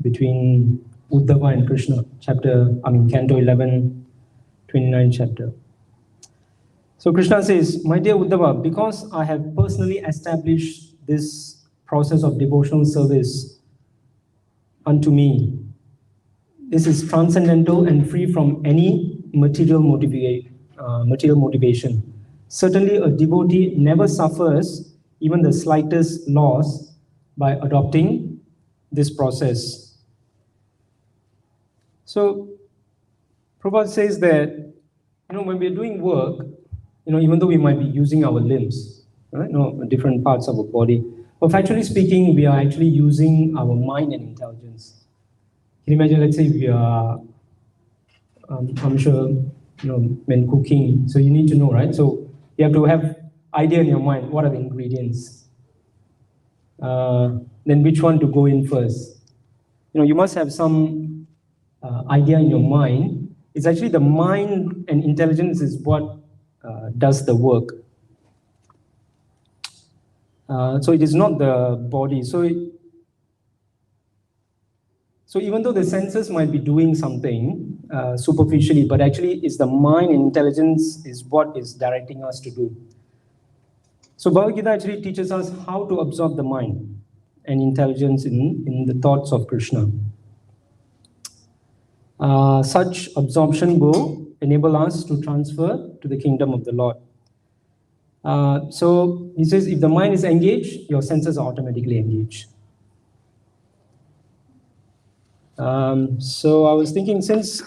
between Uddhava and Krishna, Canto 11, 29th chapter. So Krishna says, "My dear Uddhava, because I have personally established this process of devotional service unto me, this is transcendental and free from any material motivation. Certainly a devotee never suffers even the slightest loss by adopting this process." So Prabhupada says that, when we're doing work, even though we might be using our limbs, right, different parts of our body, but factually speaking, we are actually using our mind and intelligence. Can you imagine, let's say we are, I'm sure, when cooking, so you need to know, right? So you have to have idea in your mind, what are the ingredients? Then which one to go in first? You must have some idea in your mind. It's actually the mind and intelligence is what does the work. So it is not the body. So even though the senses might be doing something superficially, but actually it's the mind and intelligence is what is directing us to do. So Bhagavad Gita actually teaches us how to absorb the mind and intelligence in the thoughts of Krishna. Such absorption will enable us to transfer to the kingdom of the Lord. So he says, if the mind is engaged, your senses are automatically engaged. So I was thinking, since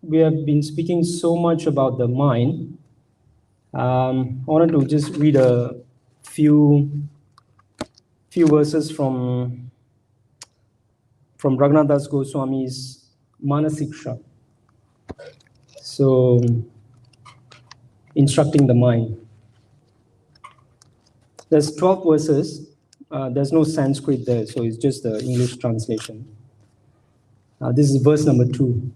we have been speaking so much about the mind, I wanted to just read a few verses from Raghunath Das Goswami's Manasiksha. So, instructing the mind. There's 12 verses. There's no Sanskrit there, so it's just the English translation. This is verse number 2.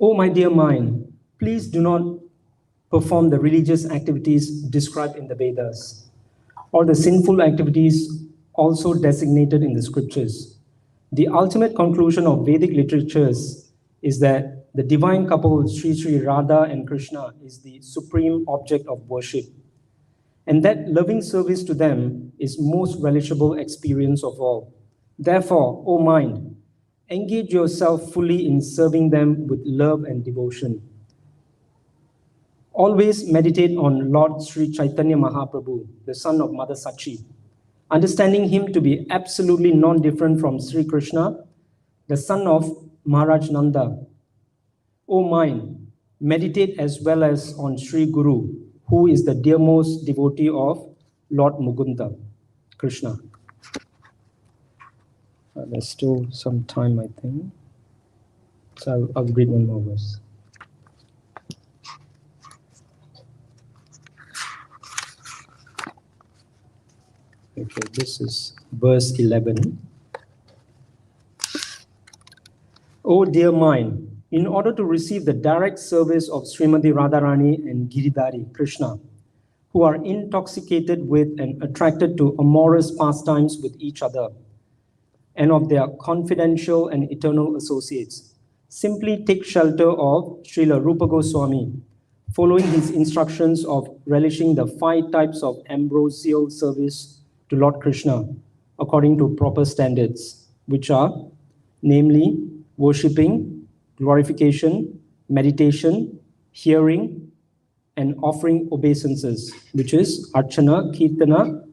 "Oh, my dear mind, please do not perform the religious activities described in the Vedas, or the sinful activities also designated in the scriptures. The ultimate conclusion of Vedic literatures is that the divine couple Sri Radha and Krishna is the supreme object of worship, and that loving service to them is most relishable experience of all. Therefore, O mind, engage yourself fully in serving them with love and devotion. Always meditate on Lord Sri Chaitanya Mahaprabhu, the son of Mother Sachi, understanding him to be absolutely non-different from Sri Krishna, the son of Maharaj Nanda. O mind, meditate as well as on Sri Guru, who is the dearmost devotee of Lord Mucukunda, Krishna." There's still some time, I think. So I'll read one more verse. Okay, this is verse 11. "O dear mind, in order to receive the direct service of Srimati Radharani and Giridhari Krishna, who are intoxicated with and attracted to amorous pastimes with each other, and of their confidential and eternal associates, simply take shelter of Srila Rupa Goswami, following his instructions of relishing the 5 types of ambrosial service to Lord Krishna according to proper standards, which are, namely, worshipping, glorification, meditation, hearing, and offering obeisances, which is Archana, Kirtana,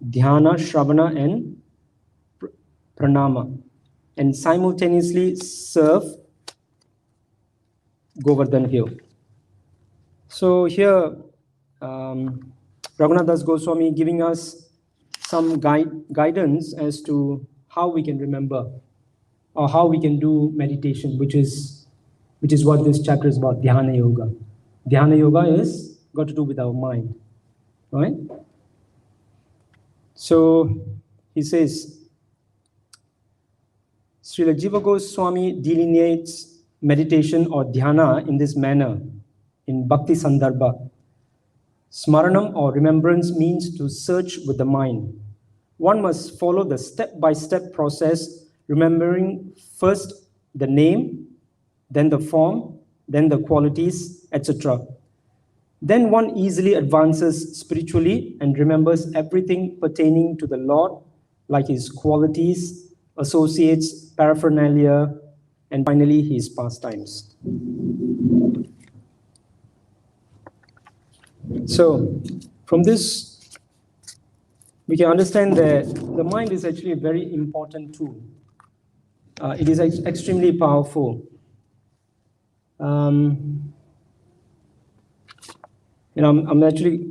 Dhyana, Shravana, and Pranama. and simultaneously serve Govardhan Hill. So here, Raghunath Das Goswami giving us some guidance as to how we can remember or how we can do meditation, which is what this chapter is about, Dhyana Yoga. Dhyana Yoga is got to do with our mind, right? So he says, Srila Jiva Goswami delineates meditation or dhyana in this manner in Bhakti Sandarbha. Smaranam or remembrance means to search with the mind. One must follow the step-by-step process, remembering first the name, then the form, then the qualities, etc. Then one easily advances spiritually and remembers everything pertaining to the Lord, like his qualities, associates, paraphernalia, and finally his pastimes. So, from this, we can understand that the mind is actually a very important tool. It is extremely powerful. I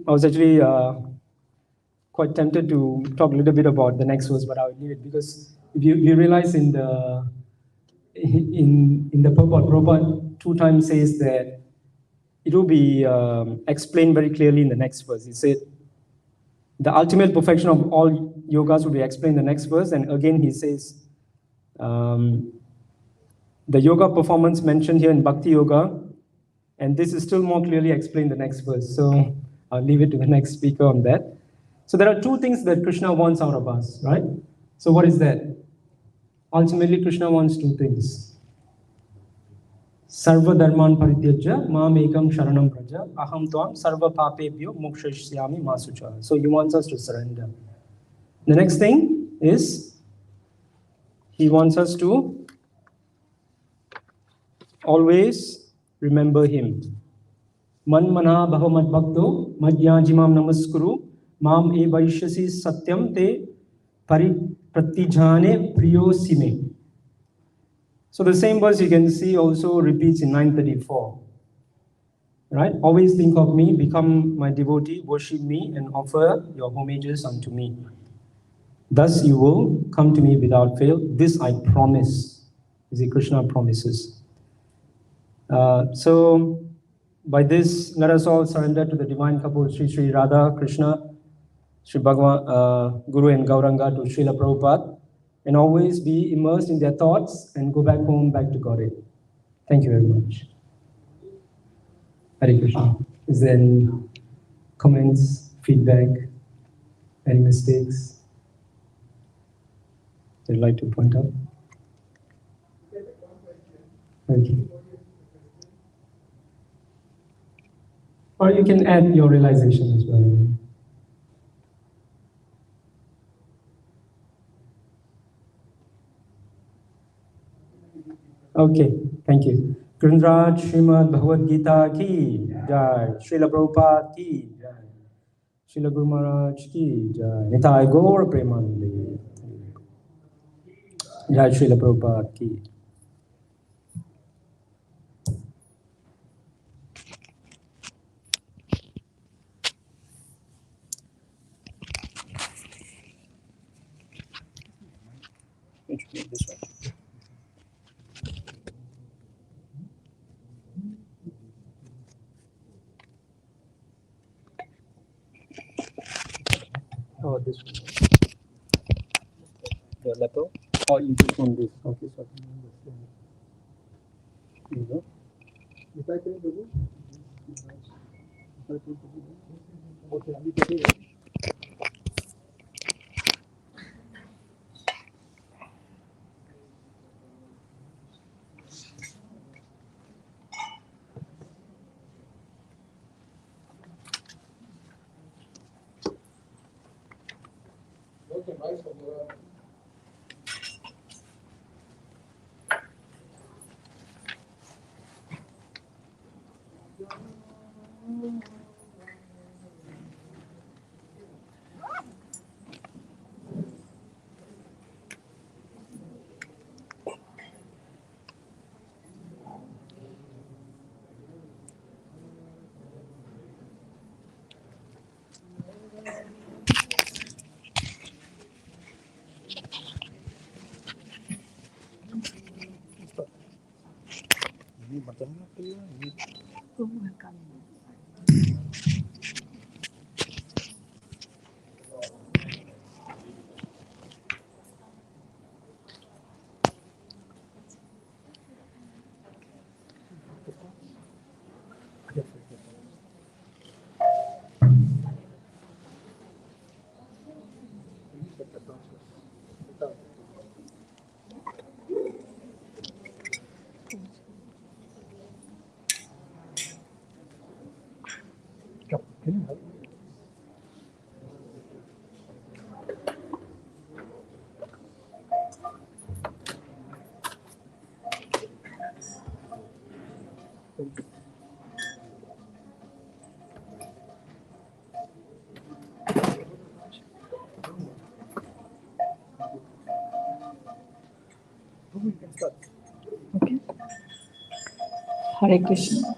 was actually quite tempted to talk a little bit about the next verse, but I would leave it because if you realize in the purport, Prabhupada 2 times says that it will be explained very clearly in the next verse. He said, the ultimate perfection of all yogas will be explained in the next verse, and again he says, the yoga performance mentioned here in Bhakti Yoga, and this is still more clearly explained in the next verse. So I'll leave it to the next speaker on that. So there are 2 things that Krishna wants out of us, right? So what is that? Ultimately, Krishna wants 2 things. Sarva dharman parityajya mam ekam sharanam praja aham tvam sarva papebhyo mokshishyami masucha. So he wants us to surrender. The next thing is he wants us to always remember him. Man mana bhavamat bhakto madhyajimam namaskuru mam e vaishyasi satyam te pratijane priyosime. So the same verse you can see also repeats in 934. Right? Always think of me, become my devotee, worship me, and offer your homages unto me. Thus you will come to me without fail. This I promise. Is it Krishna promises. So by this, let us all surrender to the divine couple, Sri Radha, Krishna, Sri Bhagavan, Guru and Gauranga, to Srila Prabhupada, and always be immersed in their thoughts and go back home, back to Godhead. Thank you very much. Hare Krishna. Is there any comments, feedback, any mistakes you'd like to point out? Thank you. Or you can add your realization as well. Okay, thank you. Grindraj Srimad Bhagavad Gita ki jai, Srila Prabhupada ki jai, Srila Guru Maharaj ki jai, Nitai Gaur Premanande, Jai Srila Prabhupada ki. This one. Oh, this one. The lapel? Or you just want this? Okay, sorry. Here you go.
Hare Krishna.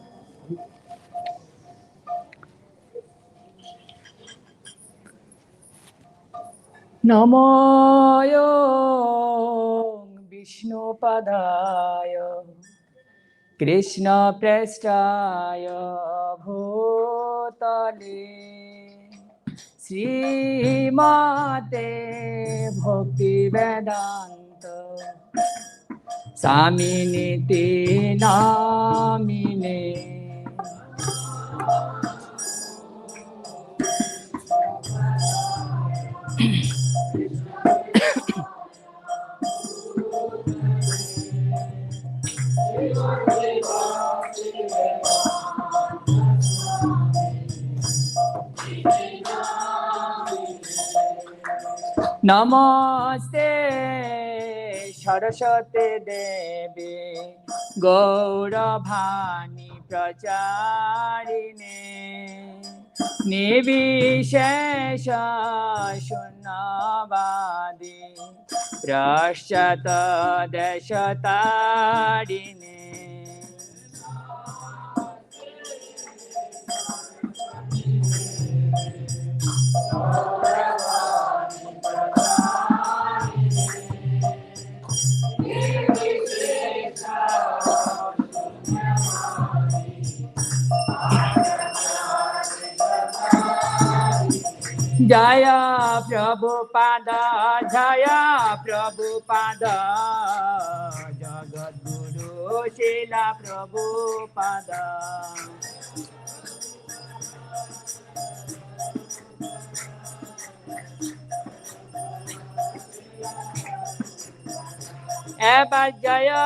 Namayo Vishnu Padaya Krishna Prestaya Bhutale Srimate Bhakti Vedanta Saminiti Namine Namaste Saraswati Devi Gauravani Pracharine Nivishesha Shunnavadi Prashyata Deshatarine Jaya Prabhupada, Jaya Prabhupada, Jagadguru Srila Prabhupada. Eva Jaya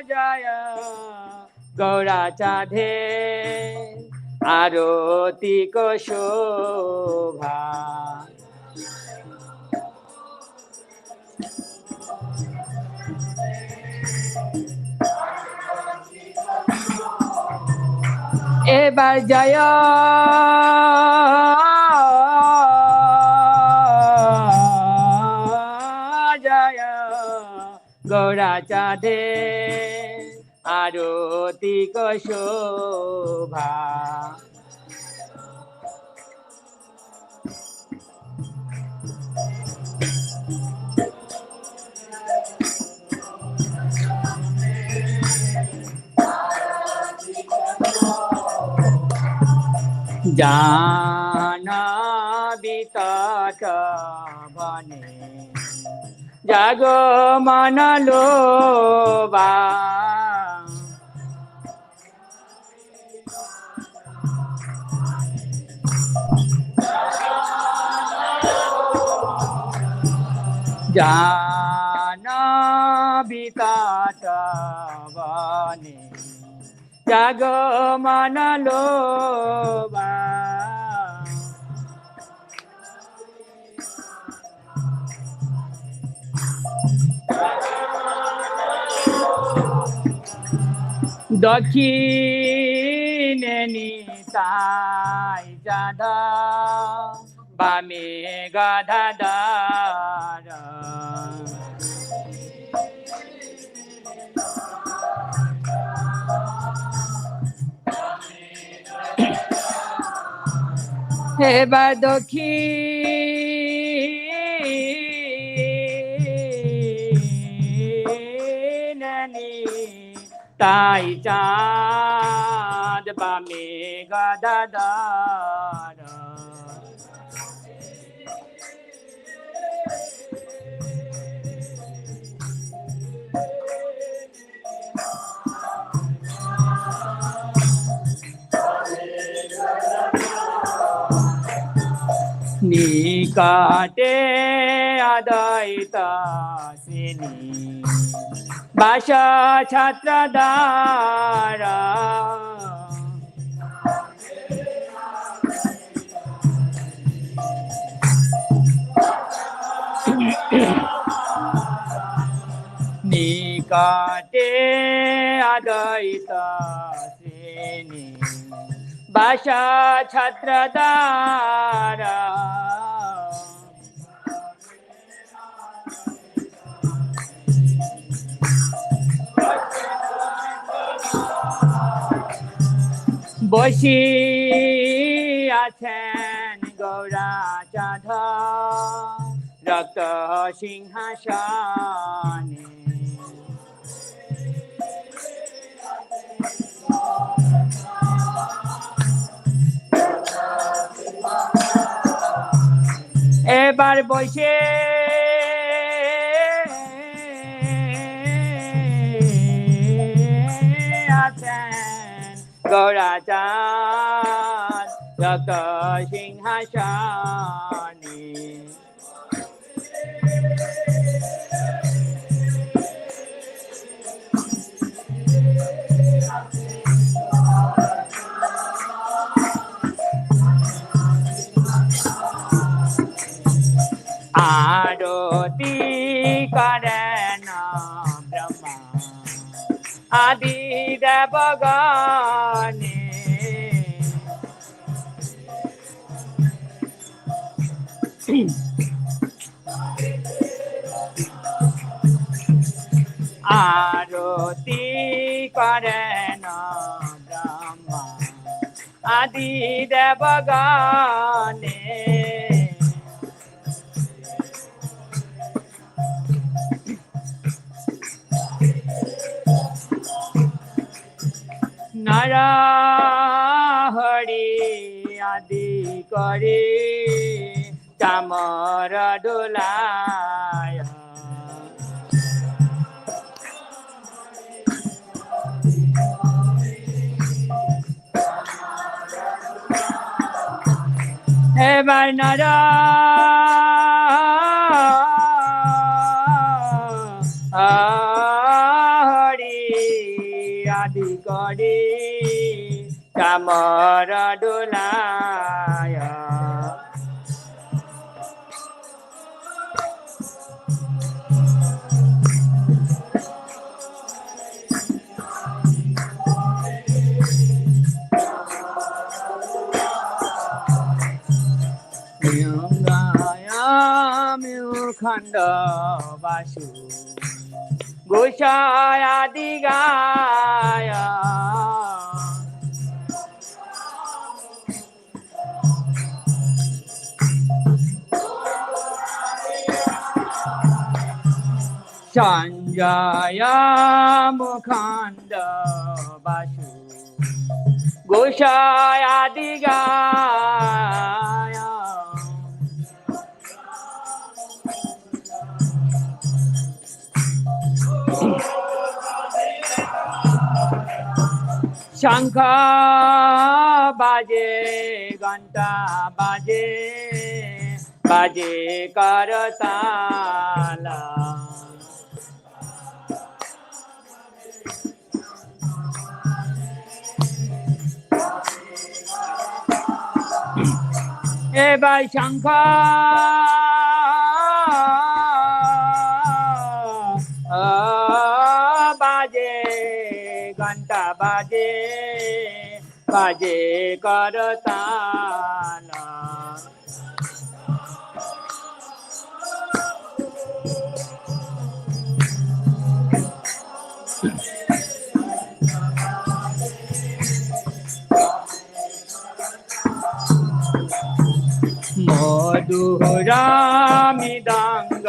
Jaya Gaurachadhe Aroti ko Shobha Eva Jaya Jaya Gaurachadhe Aroti ko Shobha Jana Vitata Bhane Jago Manaloba Jana Vitata Bhane Jago Manaloba Dakhine Nitai Jada Bame Gadadara Heba Dakhine তাই চাঁদ বামে গদাধর নিকটে অদ্বৈত শ্রেণী ভাষা ছাত্র দ্বারা নিকটে অদ্বৈত শ্রেণী ভাষা ছাত্র দ্বারা বসি আছেন গৌরাচাঁদ রক্ত সিংহাসনে এবার বসে আছেন গৌরাচাঁদ রক্ত সিংহাসনে আরতি করেন ব্রহ্মা আদি দেবগণে আরতি করেন ব্রহ্মা আদি দেবগণে নারাহরি আদি করে চামর দোলায় এবার নারাহরি আদি করে চামর দোলায় মুখণ্ড বাসু গোসাই আদি গায় সঞ্জয় মুখণ্ড বাসু গোসাই আদি গায় শঙ্খ বাজে ঘন্টা বাজে বাজে করতালা এবার শঙ্খ বাজে ঘন্টা বাজে বাজে করতালা মধুরা মৃদঙ্গ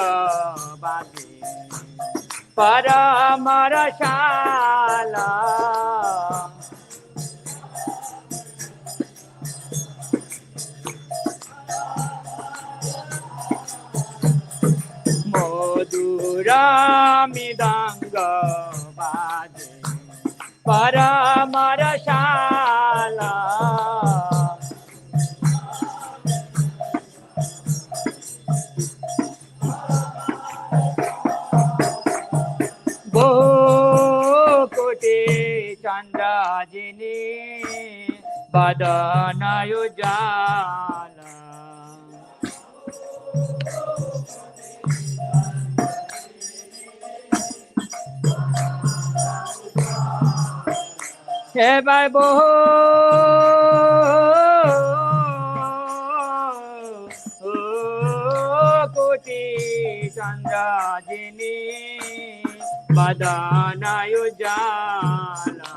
বাজে Paramarashala Madhuramidanga Bhaje Paramarashala Bhokoti Chandrajini Badanayujala Hey bhai Koti Chandrajini Badanayujala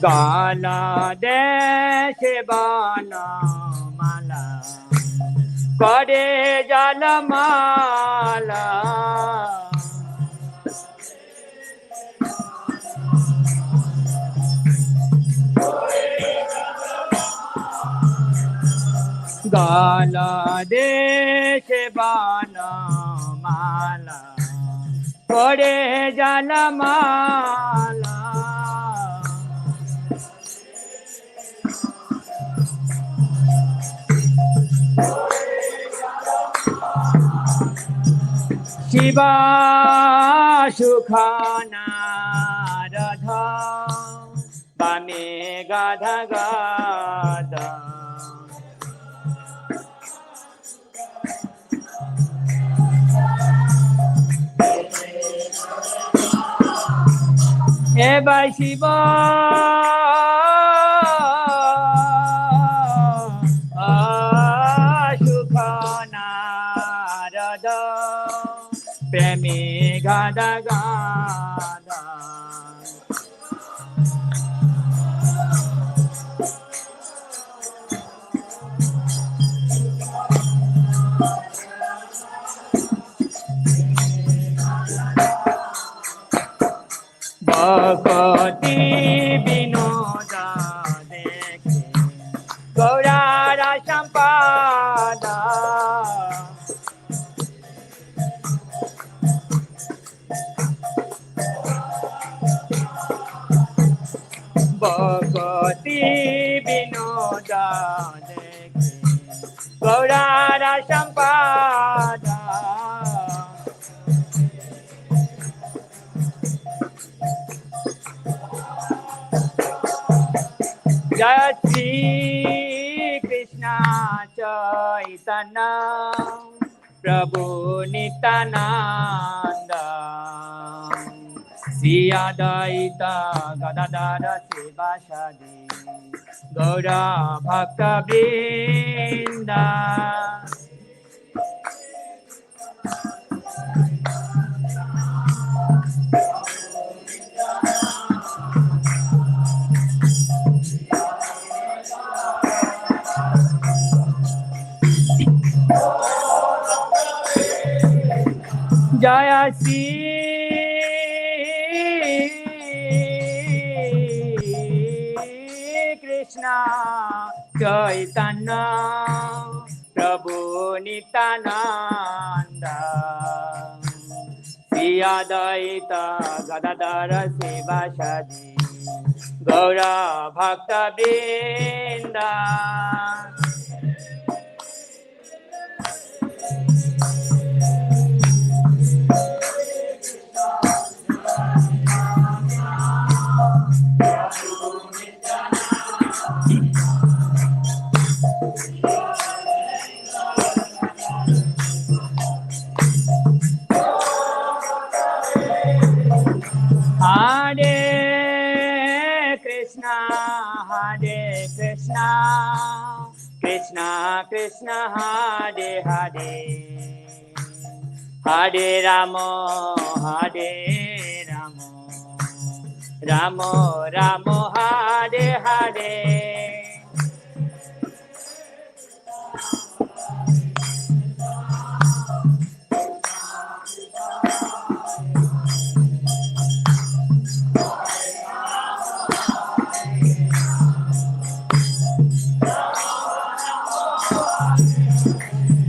Gala deshe bana mala Kade jala mala Gala deshe bana mala Kade jala mala Shiva Shukhana Radha Bame Gadha Gadha Eva Shiva Shukhana Radha Premi Gada Gada Bhakti Vinoda Dekhe Gaurara Sampada Bhakti Vinoda Dekhe Gaurara Sampada Jai Shri Krishna Chaitanya Prabhu Nityananda Sri Advaita Gadadara Sivasadi Gaura Bhakta Vrinda Jaya Shri Krishna Chaitanya Prabhu Nityananda Sri Advaita Gadadara Sivasadi Gaura Bhakta Vrinda Hare Krishna, Krishna Krishna, Hare Hare, Hare Rama, Hare Ramo, Ramo Ramo Hare Hare.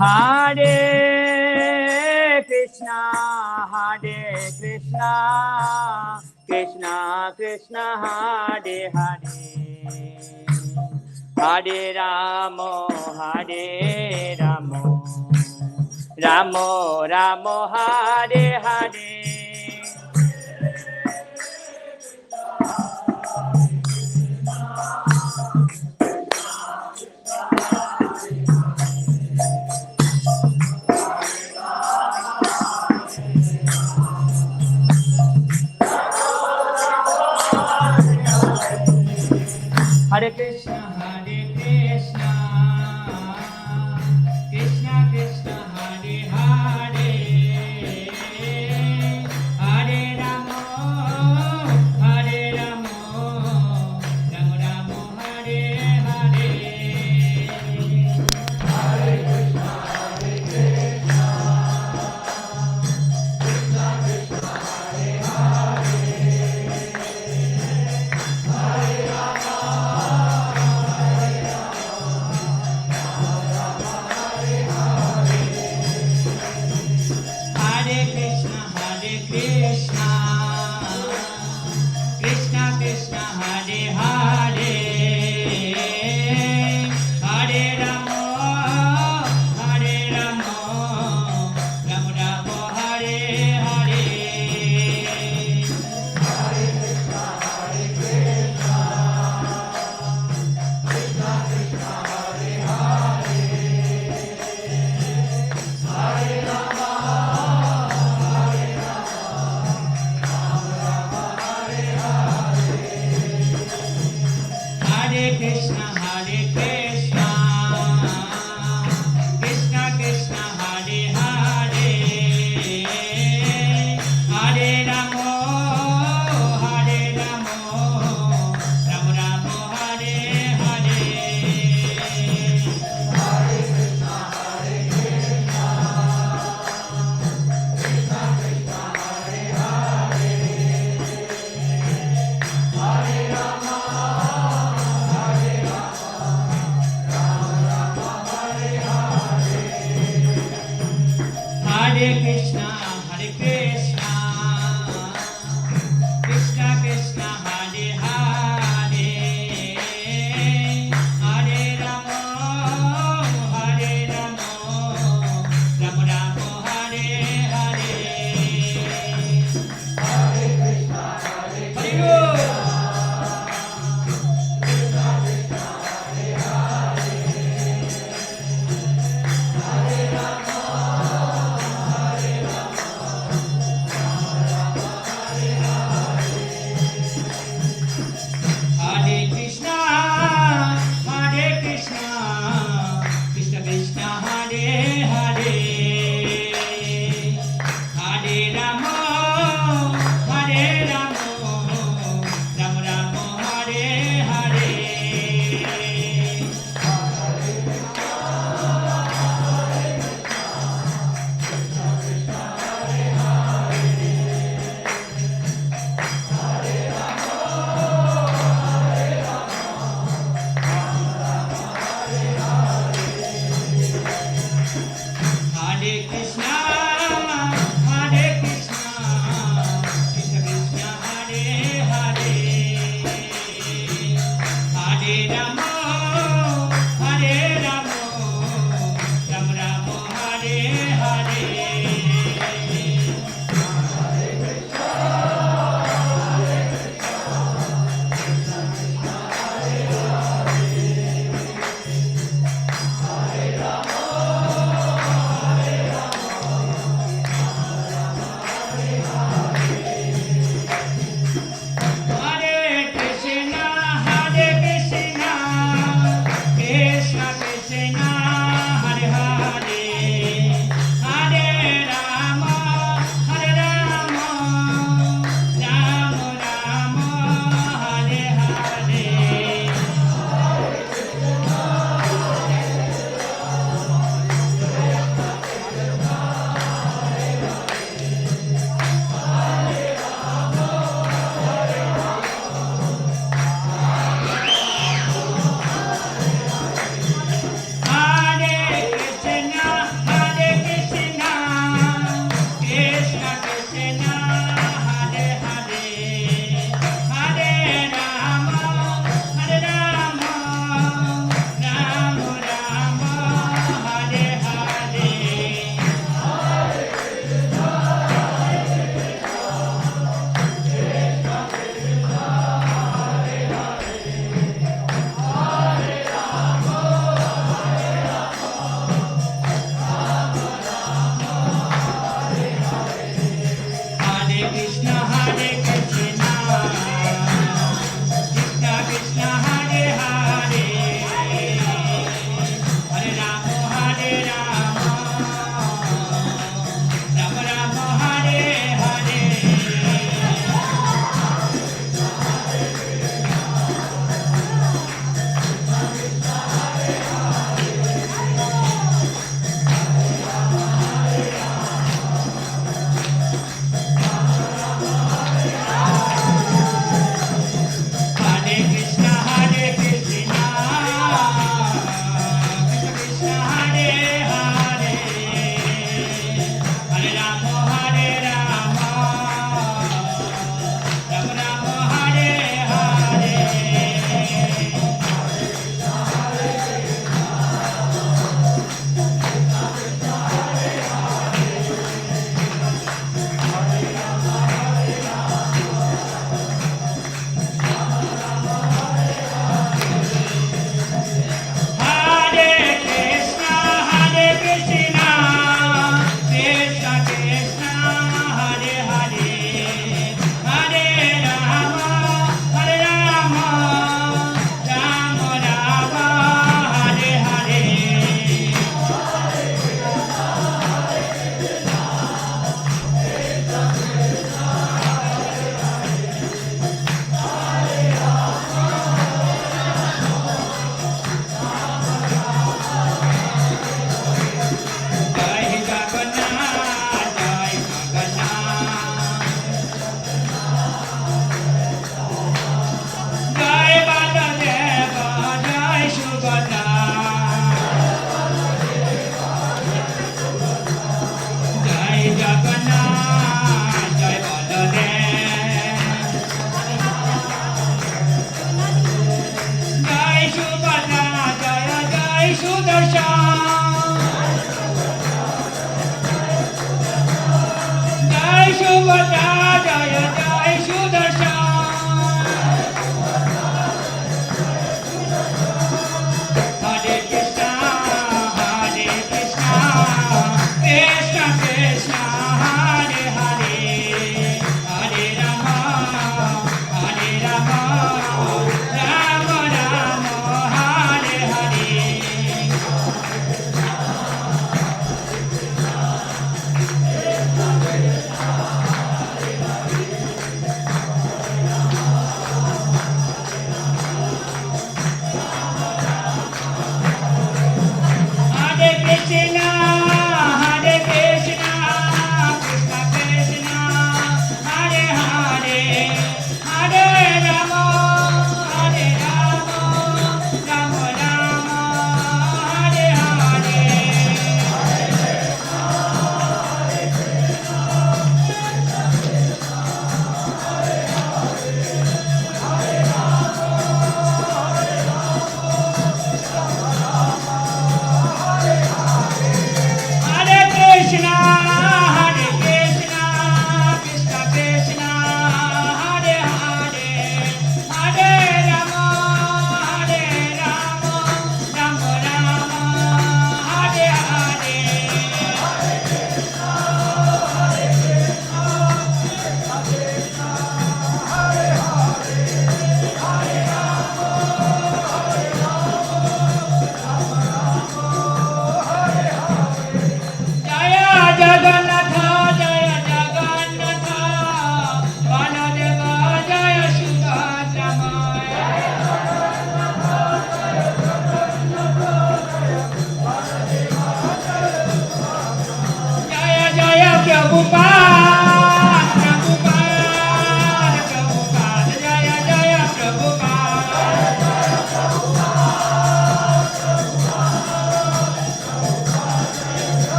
Hare Krishna, Hare Krishna, Krishna Krishna, Hare Hare, Hare Ramo, Hare Ramo, Ramo Ramo, Hare Hare. Hare Krishna, Hare Krishna, Krishna Krishna, Hare Hare, Hare Ramo, Hare Ramo, Ramo Ramo, Hare Hare. Hare Krishna, Hare Krishna, Krishna Krishna, Hare Hare, Hare Ramo. Hare Krishna, Hare Krishna, Krishna Krishna, Hare Hare, Hare Ramo, Hare Ramo, Ramo Ramo, Hare Hare. Hare Krishna, Hare Krishna, Krishna Krishna, Hare Hare, Hare Ramo, Hare Ramo,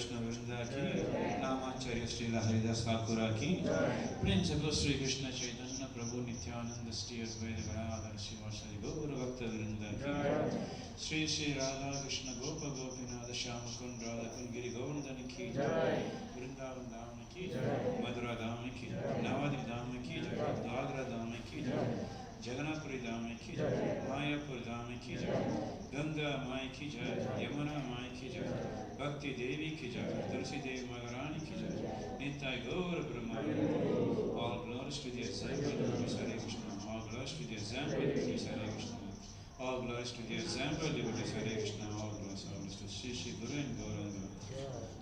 वैष्णव वृंदा की, नामाचार्य श्रीला हरिदास ठाकुर की, principal Shri Krishna Chaitanya प्रभु नित्यानंद श्री अद्वैत गदाधर श्रीवासादि गौर भक्त वृंदा की, श्री श्री राधा कृष्ण गोप गोपीनाथ श्याम कुंड राधा कुंड गिरि गोवर्धन की जय, वृंदावन धाम की जय, मथुरा धाम की जय, नवद्वीप धाम की जय, द्वारका धाम की जय, जगन्नाथपुरी धाम की जय, मायापुर धाम की जय, गंगा माई की जय, यमुना माई की जय, भक्ति देवी की जय, तुलसी देवी महारानी की जय, नित्य गौर ब्रह्मानंद। All glories to the example of Hare Krishna. All glories to the example of Hare Krishna. All glories to the example of Hare Krishna. All glories to Sri Sri Guru and Gauranga.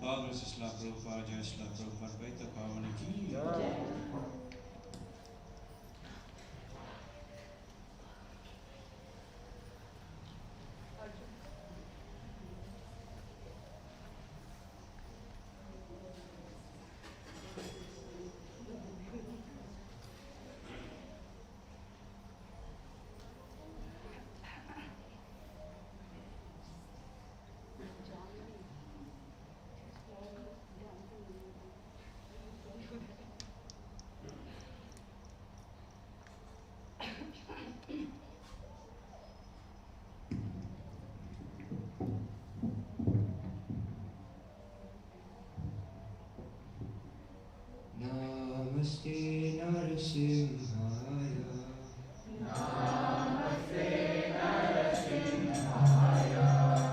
All glories to Srila Prabhupada, Jai Srila Prabhupada, Vaita Pavani ki.
Namaste Narasimhaya.
Namaste Narasimhaya.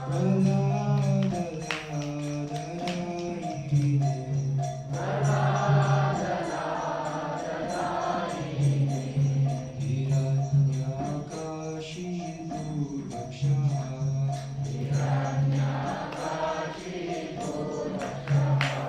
Praladadadadayine.
Praladadadadayine.
Hiranyakashipu Dakshaha.
Hiranyakashipu Dakshaha.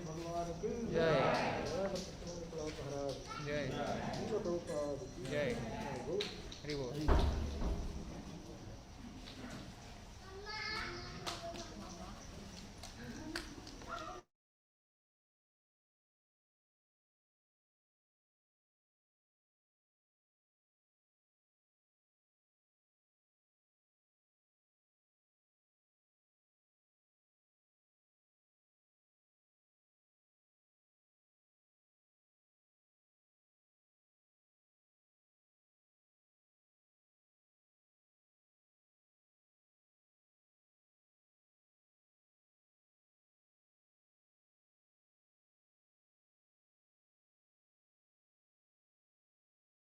भगवान की
जय।
महाराज
जय।
प्रभुपाद की
जय।
जय।
हरि बोल।